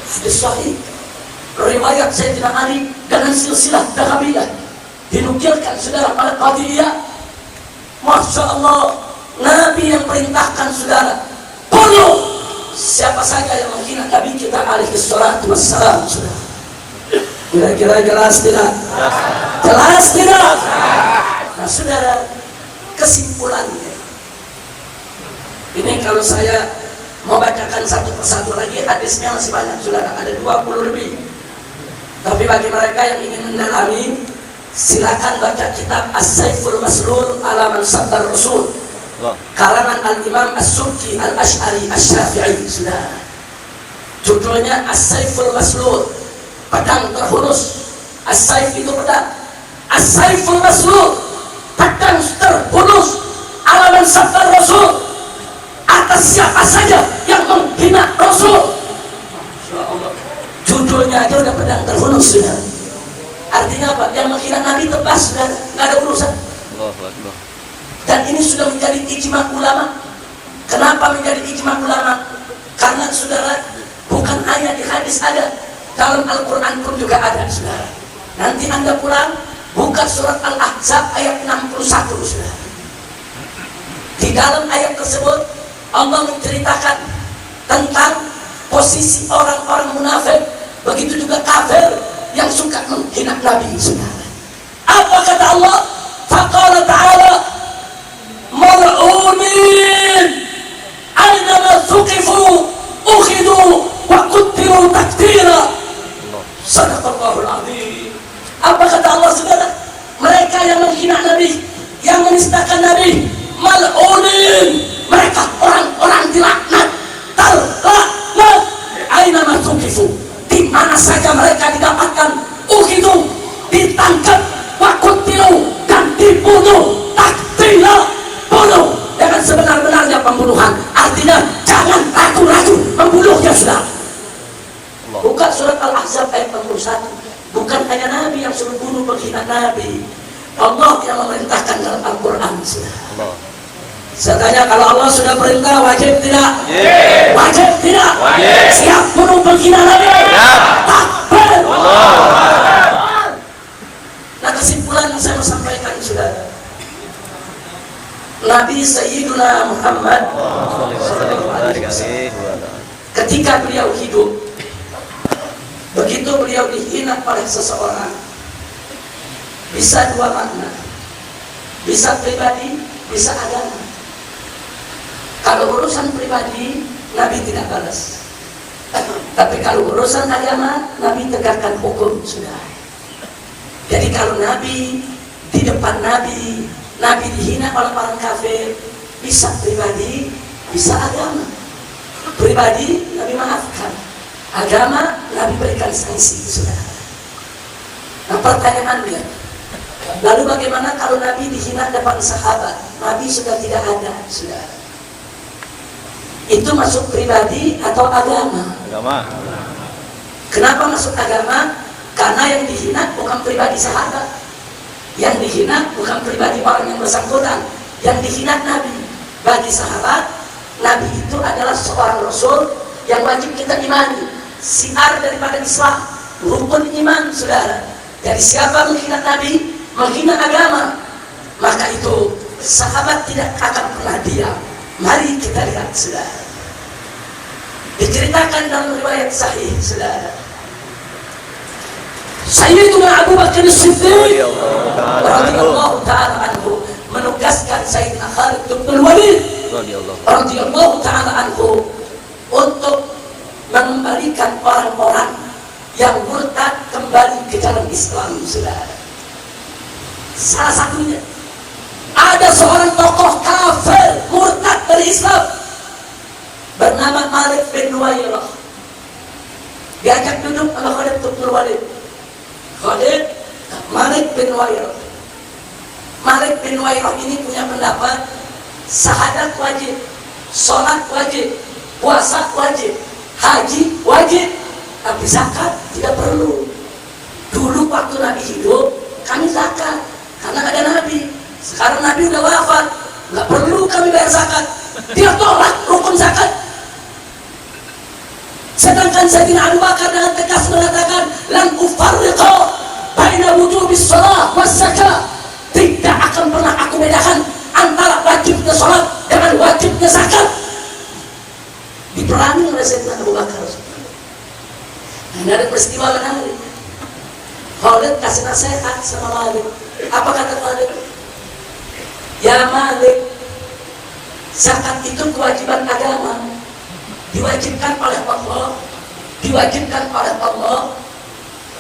Hadis sahih riwayat Sayyidina Ali dengan silsilah dahabiyah, dinukilkan saudara oleh Qadhiyah. Masya Allah, Nabi yang perintahkan saudara, bunuh siapa saja yang menghina Nabi kita alaihi salatu wassalam, saudara. Kira-kira jelas tidak? Jelas tidak? Nah saudara, kesimpulannya ini, kalau saya mau bacakan satu persatu lagi, hadisnya masih banyak saudara, ada 20 lebih. Tapi bagi mereka yang ingin mendalami, silakan baca kitab As-Saiful Maslul ala Man Sabbar Rasul, karangan Al-Imam As-Subki Al-Ash'ari Asy-Syafi'i, saudara. Judulnya As-Saiful Maslul, pedang terhunus. As-Saif itu pedang, As-Saiful Maslul, pedang terhunus ala Man Sabbar Rasul, atas siapa saja yang menghina Rasul. Judulnya aja udah pedang terhunus, sudah. Artinya apa? Yang menghina Nabi tebas, sudah, nggak ada urusan. Dan ini sudah menjadi ijma ulama. Kenapa menjadi ijma ulama? Karena saudara, bukan hanya di hadis ada, dalam Al-Quran pun juga ada, saudara. Nanti Anda pulang, buka surat Al-Ahzab ayat 61, saudara. Di dalam ayat tersebut Allah menceritakan tentang posisi orang-orang munafik, begitu juga kafir yang suka menghina Nabi, saudara. Apa kata Allah? Faqala ta'ala, mal'unin aynama thuqifu ukhidu wa qutilu takfira. Sadaqallahul azim. Apa kata Allah, saudara? Mereka yang menghina Nabi, yang menistakan Nabi, mal'unin, mereka orang-orang dilaknat, terlaknat. Aina masukifu, di mana saja mereka didapatkan, ukhidu, ditangkap, wakutilu, dan dibunuh, takfira, bunuh dengan sebenar-benarnya pembunuhan. Artinya jangan ragu-ragu membunuhnya, sudah. Buka surat Al-Ahzab ayat 61. Bukan hanya Nabi yang suruh bunuh menghina Nabi, Allah yang memerintahkan dalam Al-Quran, sudah. Saya tanya, kalau Allah sudah perintah, wajib tidak? Wajib tidak? Siap bunuh penghina Nabi? Takbir! Nah, kesimpulan yang saya mau sampaikan, saudara, Nabi Sayyiduna Muhammad ketika beliau hidup, begitu beliau dihina oleh seseorang, bisa dua makna, bisa pribadi, bisa agama. Kalau urusan pribadi, Nabi tidak balas. Tapi kalau urusan agama, Nabi tegakkan hukum, sudah. Jadi kalau Nabi, di depan Nabi, Nabi dihina oleh orang kafir, bisa pribadi, bisa agama. Pribadi, Nabi maafkan. Agama, Nabi berikan sanksi, sudah. Nah pertanyaannya, lalu bagaimana kalau Nabi dihina depan sahabat? Nabi sudah tidak ada, sudah. Itu masuk pribadi atau agama? Agama. Kenapa masuk agama? Karena yang dihina bukan pribadi sahabat, yang dihina bukan pribadi orang yang bersangkutan, yang dihina Nabi. Bagi sahabat, Nabi itu adalah seorang Rasul yang wajib kita imani. Siar daripada Islam, rukun iman, saudara. Jadi siapa menghina Nabi, menghina agama, maka itu sahabat tidak akan pernah diam. Mari kita lihat, saudara. Diceritakan dalam riwayat sahih, saudara. Sayyiduna Abu Bakar As-Siddiq radhiyallahu ta'ala anhu menugaskan Sayyidina Khalid bin Walid radhiyallahu ta'ala anhu untuk mengembalikan orang-orang yang murtad kembali ke dalam Islam, saudara. Salah satunya ada seorang tokoh kafir murtad dari Islam bernama Malik bin Nuwairah. Diajak duduk sama Khalid bin Walid. Khalid, Malik bin Nuwairah. Malik bin Nuwairah ini punya pendapat syahadat wajib, sholat wajib, puasa wajib, haji wajib, tapi zakat tidak perlu. Dulu waktu Nabi hidup kami zakat karena ada Nabi. Sekarang Nabi udah wafat, nggak perlu kami bayar zakat. Dia tolak rukun zakat. Sedangkan Sayyidina Abu Bakar dengan tegas mengatakan, lan ufarriqa baina wujubis shalah was zakah. Tidak akan pernah aku bedakan antara wajibnya salat dengan wajibnya zakat. Diperangi oleh Sayyidina Abu Bakar. Nah, ada peristiwa menarik. Khalid kasih nasihat sama Malik. Apa kata Khalid? Ya Malik, zakat itu kewajiban agama, diwajibkan oleh Allah, diwajibkan oleh Allah,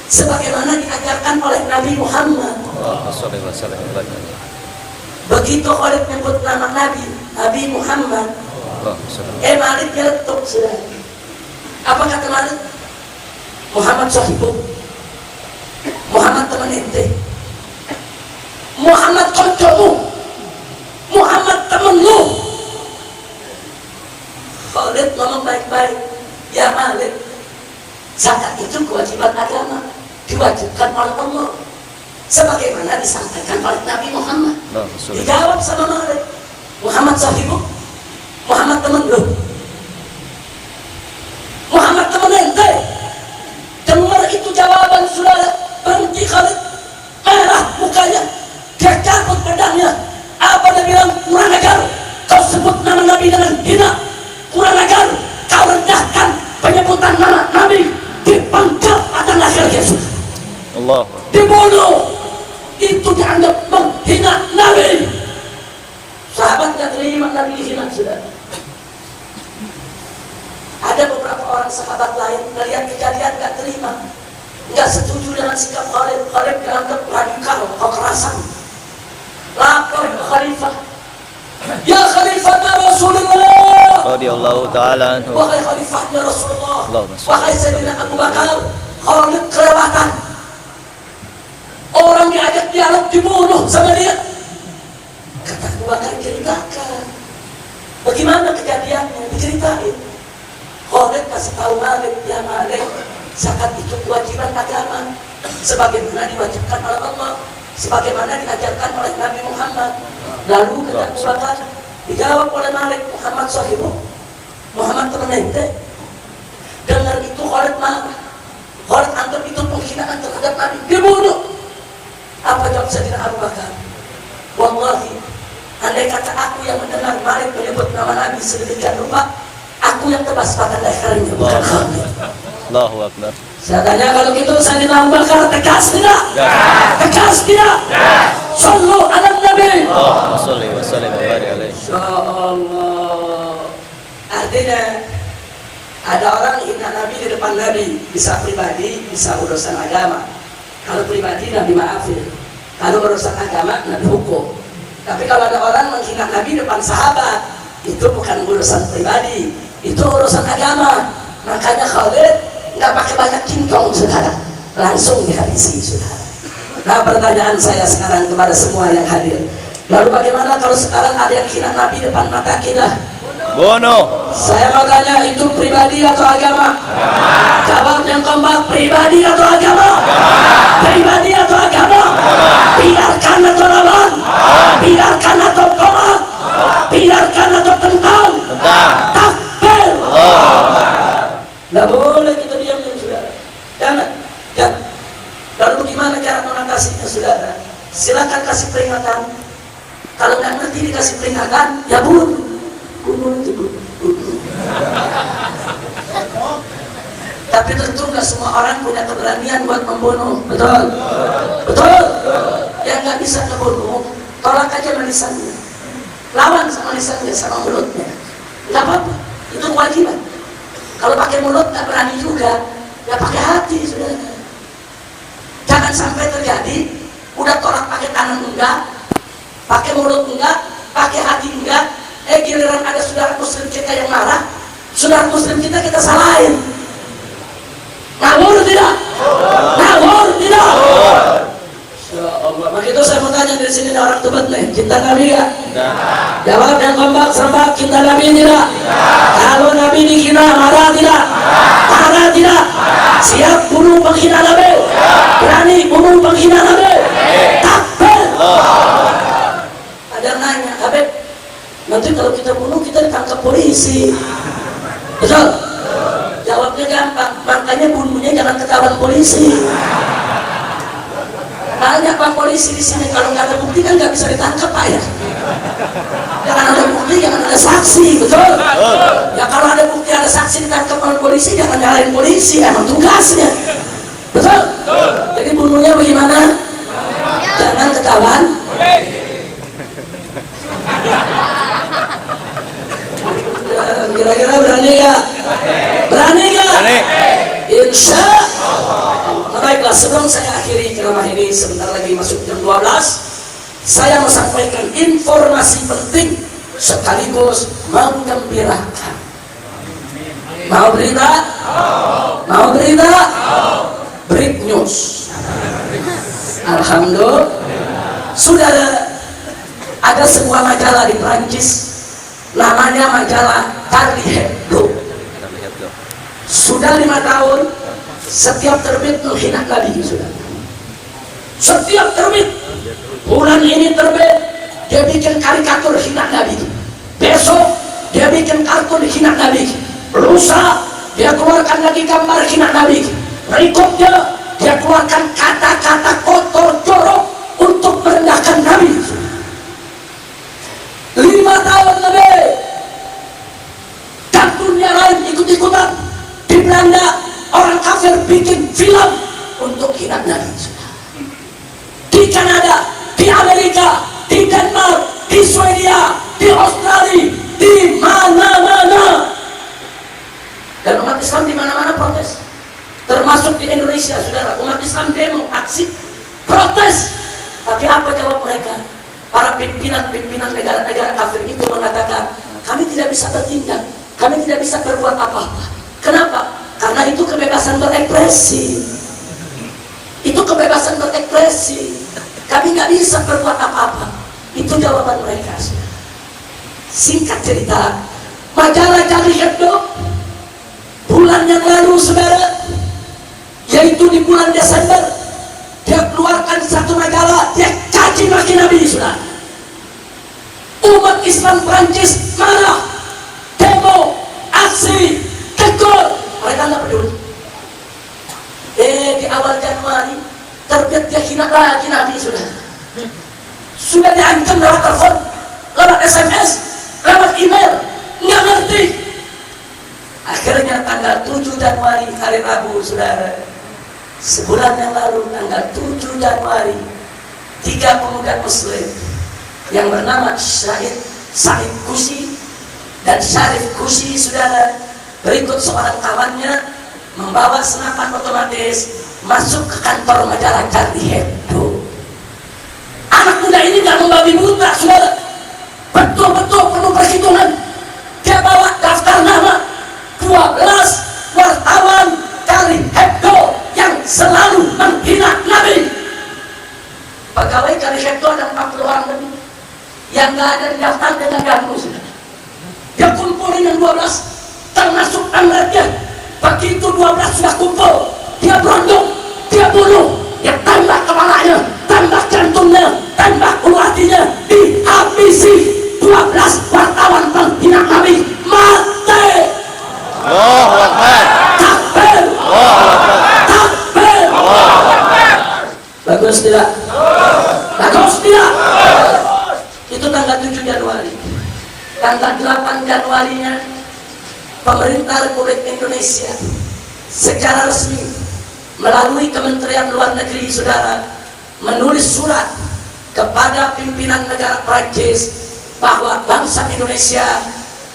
sebagaimana diajarkan oleh Nabi Muhammad. Begitu Khalid menyebut nama Nabi Muhammad, Malik nyeletuk sudah. Apa kata Malik? Muhammad sahibu, Muhammad teman ente, Muhammad koncomu, Muhammad teman lu. Khalid ngomong baik-baik. Ya Malik, zakat itu kewajiban agama, diwajibkan oleh Allah, sebagaimana disampaikan oleh Nabi Muhammad. Dijawab sama Malik, Muhammad sahibu, Muhammad teman lu, Muhammad teman ente. Dengar itu jawaban saudara, berhenti Khalid, merah mukanya, dia cabut pedangnya. Apa dia bilang? Kurang ajar, kau sebut nama Nabi dengan hina. Kurang ajar, kau rendahkan penyebutan nama Nabi, dipangkat akan lahir Yesus. Allah. Dibunuh, itu dianggap menghina Nabi. Sahabat gak terima Nabi dihina, saudara. Ada beberapa orang sahabat lain melihat kejadian gak terima, gak setuju dengan sikap Khalid. Khalid dianggap radikal, kekerasan. Lapor ke Khalifah, ya Khalifah Rasulullah radhiyallahu ta'ala anhu, wahai Khalifahnya Rasulullah, wahai Sayyidina Abu Bakar, Khalid kelewatan. Orang diajak dialog dibunuh sama dia. Kata Abu Bakar, ceritakan bagaimana kejadiannya, diceritain. Khalid kasih tahu Malik, ya Malik, zakat itu kewajiban agama, sebagaimana diwajibkan oleh Allah, sebagaimana diajarkan oleh Nabi Muhammad. Lalu kata Abu Bakar, dijawab oleh Malik, Muhammad sahibu, Muhammad teman ente. Dengar itu Khalid marah. Khalid anggap itu penghinaan terhadap Nabi, dibunuh. Apa jawab Sayyidina Abu Bakar? Wallahi, andai kata aku yang mendengar Malik menyebut nama Nabi sedemikian rupa, aku yang tebas pada lehernya, bukan Khalid. Allahu Akbar. Saya tanya, kalau gitu Sayyidina Abu Bakar tegas tidak? Tegas tidak? Sallu ala Nabi. Allahumma shalli wa sallim wa barik alaihi. Insyaallah. Artinya ada orang hina Nabi di depan Nabi, bisa pribadi, bisa urusan agama. Kalau pribadi Nabi maafin, kalau urusan agama Nabi hukum. Tapi kalau ada orang menghina Nabi depan sahabat, itu bukan urusan pribadi, itu urusan agama. Makanya Khalid nggak pakai banyak cincong, saudara, langsung dihabisi, saudara. Nah, pertanyaan saya sekarang kepada semua yang hadir, lalu bagaimana kalau sekarang ada yang hina Nabi depan mata kita? Bunuh. Saya mau tanya, itu pribadi atau agama? Jawab yang keempat, pribadi atau agama? Pribadi atau agama? Biarkan atau lawan? Biarkan atau tolak? Biarkan silakan kasih peringatan. Kalau nggak ngerti dikasih peringatan, ya bunuh itu bunuh. Tapi tentu nggak semua orang punya keberanian buat membunuh, betul? Betul? Yang nggak bisa ngebunuh, tolak aja lisannya, lawan sama lisannya, sama mulutnya, nggak apa-apa, itu kewajiban. Kalau pakai mulut nggak berani juga, ya pakai hati sudah. Jangan sampai terjadi, udah tolak pakai tangan enggak, pakai mulut enggak, pakai hati enggak, giliran ada saudara muslim kita yang marah, saudara muslim kita salahin. Ngawur tidak? Ngawur tidak? Ya Allah, maka itu saya mau tanya dari sini orang Tebet nih, cinta Nabi gak? Jawab yang kompak serempak, cinta Nabi tidak? Kalau Nabi dihina, marah tidak? Marah tidak? Siap bunuh penghina Nabi? Berani bunuh penghina Nabi? Takbir! Ada yang nanya, Habib, nanti kalau kita bunuh kita ditangkap polisi, betul? Jawabnya gampang, makanya bunuhnya jangan ketahuan polisi. Banyak Pak polisi di sini, kalau nggak ada bukti kan nggak bisa ditangkap Pak ya. Jangan ada bukti, jangan ada saksi, betul? Ya kalau ada bukti, ada saksi ditangkap oleh polisi, jangan nyalain polisi, emang tugasnya, betul? Jadi bunuhnya bagaimana? Jangan ketahuan. Kira-kira berani gak? Berani gak? Berani. Insya Allah. Nah, baiklah, sebelum saya akhiri ceramah ini, sebentar lagi masuk jam 12, saya mau sampaikan informasi penting sekaligus menggembirakan. Mau berita? Mau berita? Break news. Alhamdulillah. Sudah ada sebuah majalah di Prancis, namanya majalah Charlie Hebdo. Sudah 5 tahun setiap terbit menghina Nabi. Sudah setiap terbit, bulan ini terbit dia bikin karikatur hina Nabi, besok dia bikin kartun hina Nabi, lusa dia keluarkan lagi gambar hina Nabi, berikutnya dia keluarkan kata-kata kotor jorok untuk merendahkan Nabi. 5 tahun lebih, dan dunia lain ikut-ikutan. Di Belanda orang kafir bikin film untuk hina Nabi. Di Kanada, di Amerika, di Denmark, di Swedia, di Australia, di mana-mana. Dan umat Islam di mana-mana protes, termasuk di Indonesia, saudara. Umat Islam demo, aksi, protes. Tapi apa jawab mereka? Para pimpinan negara-negara kafir itu mengatakan, kami tidak bisa bertindak, kami tidak bisa berbuat apa-apa. Kenapa? Karena itu kebebasan berekspresi. Itu kebebasan berekspresi. Kami nggak bisa berbuat apa-apa. Itu jawaban mereka. Singkat cerita, majalah Charlie Hebdo bulan yang lalu, saudara, yaitu di bulan Desember, dia keluarkan satu majalah, dia caci maki Nabi, saudara. Umat Islam Prancis marah, demo, aksi, tegur, mereka nggak peduli. Di awal Januari terbit dia hina lagi Nabi, sudah diancam lewat telepon, lewat SMS, lewat email, nggak ngerti. Akhirnya tanggal 7 Januari hari Rabu, saudara, sebulan yang lalu, tanggal 7 Januari, 3 pemuda Muslim yang bernama Said Kusi dan Syarif Kusi, saudara, berikut seorang kawannya membawa senapan otomatis masuk ke kantor majalah Charlie Hebdo. Anak muda ini nggak membabi buta, saudara, betul-betul penuh perhitungan. Dia bawa daftar nama 12 wartawan Charlie Hebdo yang selalu menghina Nabi. Pegawai Charlie Hebdo ada 40 orang lebih yang nggak ada di daftar dengan ganggu, saudara. Dia kumpulin yang 12, termasuk amretnya. Begitu 12 sudah kumpul, dia berondong, dia bunuh, dia tembak kepalanya, tembak jantungnya, tembak ulu hatinya, dihabisi. 12 wartawan menghina Nabi mati. Allahu Akbar. Takbir. Allahu Akbar. Takbir. Bagus tidak? Bagus tidak? Itu tanggal 7 Januari. Tanggal 8 Januarinya pemerintah Republik Indonesia secara resmi melalui Kementerian Luar Negeri saudara menulis surat kepada pimpinan negara Prancis bahwa bangsa Indonesia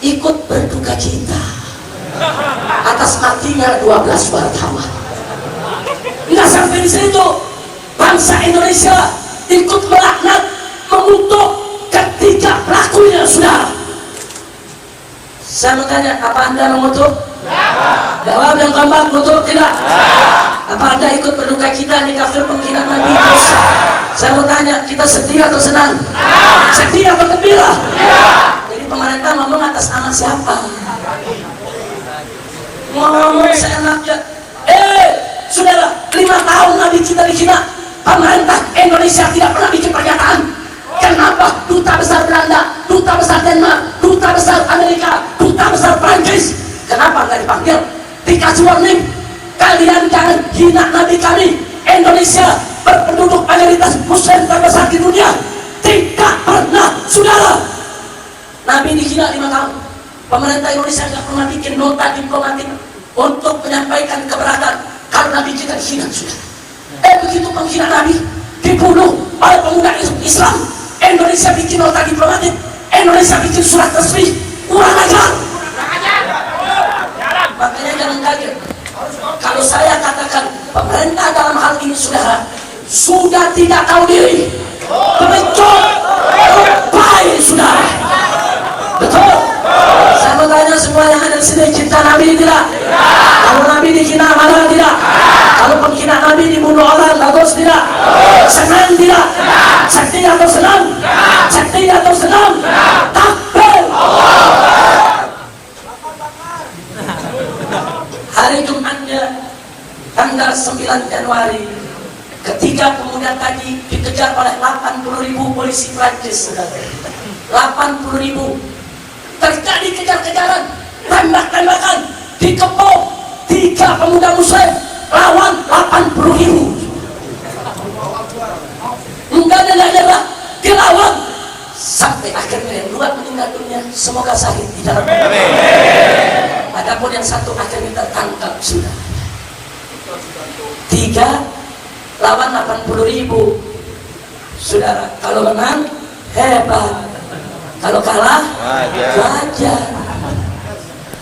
ikut berduka cita atas matinya 12 wartawan. Nggak sampai di situ, bangsa Indonesia ikut melaknat, mengutuk ketiga pelakunya saudara. Saya bertanya, apa Anda mengutuk? Jawab yang gampang, betul tidak? Apa Anda ikut berduka cita di kafir pengkhianat Nabi? Saya mau tanya, kita sedih atau senang? Sedih atau gembira? Jadi pemerintah ngomong atas nama siapa? Ngomong seenaknya. Saudara, 5 tahun Nabi kita dihina. Pemerintah Indonesia tidak pernah bikin pernyataan. Kenapa duta besar Belanda, duta besar Denmark, duta besar Amerika, duta besar Prancis, kenapa nggak dipanggil? Dikasih warning, kalian jangan hina Nabi kami. Indonesia berpenduduk mayoritas Muslim terbesar di dunia. Tidak pernah, saudara. Nabi dihina 5 tahun. Pemerintah Indonesia nggak pernah bikin nota diplomatik untuk menyampaikan keberatan kalau Nabi kita dihina, saudara. Begitu penghinaan Nabi dibunuh oleh pemuda Islam, Indonesia bikin nota diplomatik, Indonesia bikin surat resmi, kurang ajar. Makanya jangan kaget kalau saya katakan pemerintah dalam hal ini saudara sudah tidak tahu diri, pengecut, baik saudara. Betul. Saya mau tanya semua yang ada di sini, cinta Nabi tidak? Kalau Nabi dihina marah tidak? Kalau penghinaan Nabi dibunuh orang bagus tidak? Senang tidak? Sedih atau senang? Sedih atau senang? Takbir. Hari Jumatnya tanggal 9 Januari ketiga pemuda tadi dikejar oleh 80.000 polisi Prancis. 80.000 terjadi kejar-kejaran, tembak-tembakan, dikepung 3 pemuda Muslim lawan 80.000. Enggak ada nyerah, dilawan sampai akhirnya yang 2 meninggal dunia, semoga syahid di dalam. Adapun yang 1 akhirnya tertangkap sudah. 3 lawan 80.000. Saudara, kalau menang hebat, kalau kalah wajar.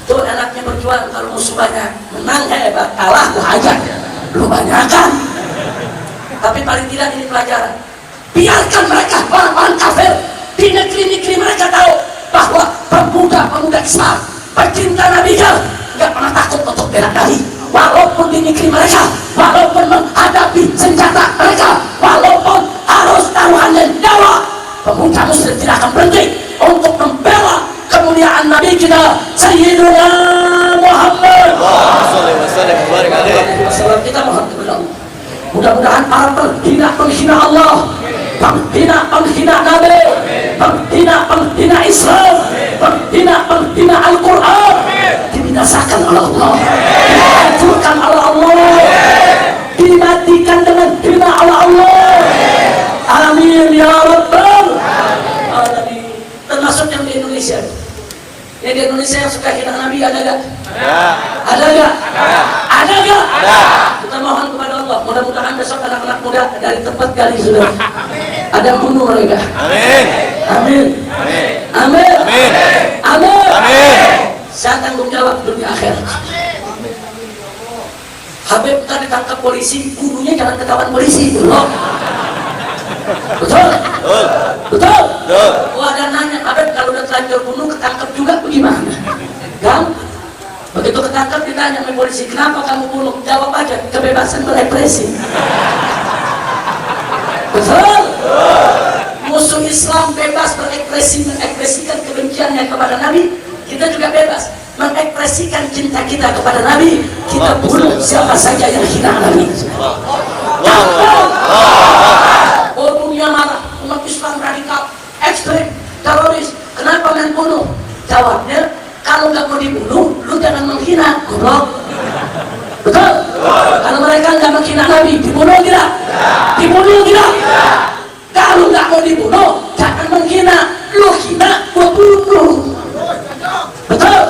Tuh anaknya berjuang, kalau musuh banyak menang hebat, kalah wajar, lu banyakan. Tapi paling tidak ini pelajaran. Biarkan mereka orang-orang kafir di negeri-negeri mereka tahu bahwa pemuda-pemuda Islam pecinta Nabi nggak pernah takut untuk bela diri, walaupun di negeri mereka, walaupun menghadapi senjata mereka, walaupun harus taruhannya nyawa, pemuda Muslim tidak akan berhenti untuk membela kemuliaan Nabi kita Sayyidina Muhammad. Kita mohon kepada Allah, mudah-mudahan para penghina Allah, penghina Nabi, penghina Islam, penghina Al-Quran dibinasakan oleh Allah, dihancurkan oleh Allah, dimatikan dengan hina oleh Allah. Amin ya Rabbal alamin. Termasuk yang di Indonesia. Yang di Indonesia yang suka hina Nabi ada gak? Ada gak? Ada gak? Kita mohon kepada Allah, mudah-mudahan besok anak-anak muda dari tempat gali sudah ada bunuh mereka. Amin. Amin. Amin. Amin. Amin. Amin. Saya tanggung jawab dunia akhirat. Habib tadi ditangkap polisi, gurunya jangan ketahuan polisi dulu. Betul? Betul? Betul. Oh, ada nanya, Habib kalau udah terlanjur bunuh ketangkap juga bagaimana? Gampang. Begitu ketangkap ditanya sama polisi, kenapa kamu bunuh? Jawab aja, kebebasan berekspresi. Betul? Musuh Islam bebas berekspresi, mengekspresikan kebenciannya kepada Nabi. Kita juga bebas mengekspresikan cinta kita kepada Nabi. Kita bunuh siapa saja yang hina Nabi. Oh, dunia marah, umat Islam radikal, ekstrem, teroris. Kenapa main bunuh? Jawabnya, kalau nggak mau dibunuh, lu jangan menghina. Goblok. Betul? Kalau mereka nggak menghina Nabi, dibunuh tidak? Dibunuh tidak? Kalau nggak mau dibunuh, jangan menghina. Lu hina, gua bunuh. Betul?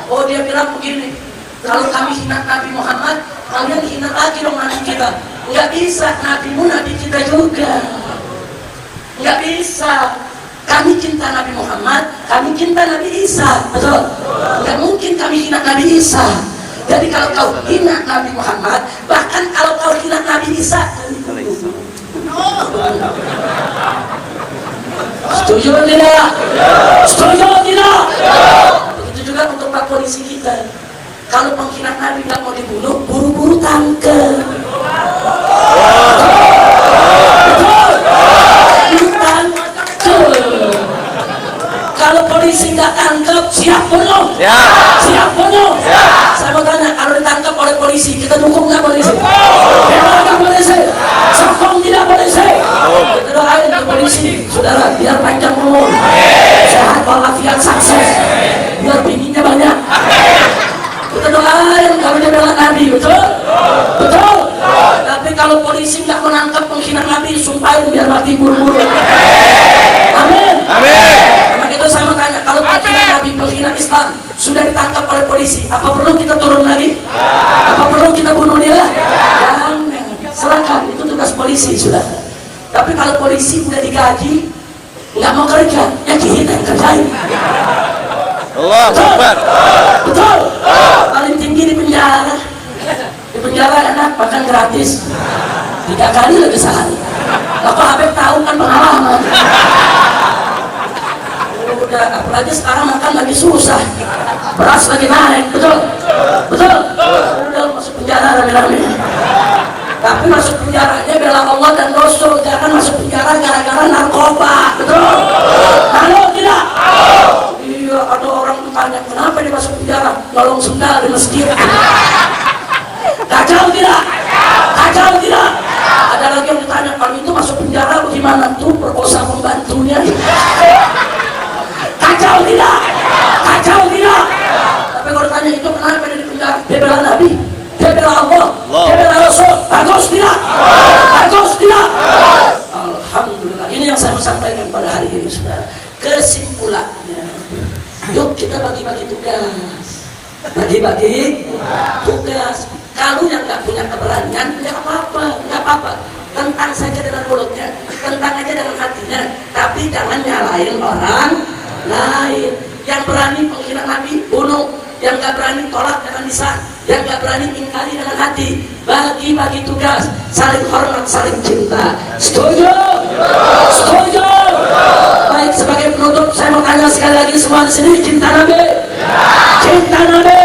Oh, dia bilang begini, kalau kami hina Nabi Muhammad, kalian hina lagi dong Nabi kita. Nggak bisa, Nabimu Nabi kita juga. Nggak bisa. Kami cinta Nabi Muhammad, kami cinta Nabi Isa. Betul? Nggak mungkin kami hina Nabi Isa. Jadi kalau kau hina Nabi Muhammad, bahkan kalau kau hina Nabi Isa, setuju tidak? Setuju tidak? Begitu juga untuk Pak Polisi kita. Kalau pengkhianat Nabi nggak mau dibunuh, buru-buru tangkep. Betul? Tangkep. Kalau polisi nggak tangkep, siap bunuh? Siap bunuh? Saya mau tanya, kalau ditangkap oleh polisi, kita dukung nggak polisi? Bela nggak polisi? Sokong tidak polisi? Kita doain ke polisi, saudara, biar panjang umur, sehat walafiat, sukses, biar bininya banyak. Kita doain kalau dia bela Nabi, betul? Betul? Tapi kalau polisi nggak menangkap pengkhianat Nabi, sumpahin biar mati buru-buru. Amin. Maka itu saya mau tanya, kalau pengkhianat Nabi, pengkhianat Islam sudah ditangkap oleh polisi, apa perlu kita turun lagi? Apa perlu kita bunuh dia? Jangan. Silakan, itu tugas polisi sudah. Tapi kalau polisi udah digaji, nggak mau kerja, ya kita yang kerjain. Allah Akbar. Betul. Paling tinggi di penjara. Di penjara enak, makan gratis. 3 kali lagi sehari. Bapak Habib tahu kan pengalaman. Udah, apalagi sekarang makan lagi susah. Beras lagi naik, betul? Betul? Udah masuk penjara rame-rame. Tapi masuk penjaranya bela Allah dan Rasul, jangan masuk penjara gara-gara narkoba, betul? Halo tidak? Iya, ada orang tanya kenapa dia masuk penjara, nolong sendal di masjid. Kacau tidak? Kacau tidak? Ada lagi yang ditanya, kalau itu masuk penjara gimana tuh perkosa pembantunya? Kacau tidak? Kacau tidak? Tapi kalau ditanya itu kenapa dia di penjara? Dia bela Nabi, dia bela Allah, dia bela Rasul. Bagus tidak? Bagus tidak? Alhamdulillah. Ini yang saya mau sampaikan pada hari ini, saudara. Kesimpulannya, yuk kita bagi-bagi tugas. Bagi-bagi tugas. Kalau yang nggak punya keberanian, ya apa-apa, nggak apa-apa. Tentang saja dengan mulutnya, tentang aja dengan hatinya. Tapi jangan nyalain orang lain. Yang berani menghina Nabi, bunuh. Yang nggak berani tolak dengan lisan. Yang nggak berani ingkari dengan hati. Bagi-bagi tugas, saling hormat, saling cinta. Setuju? Setuju? Baik, sebagai penutup saya mau tanya sekali lagi semua di sini, cinta Nabi? Cinta Nabi?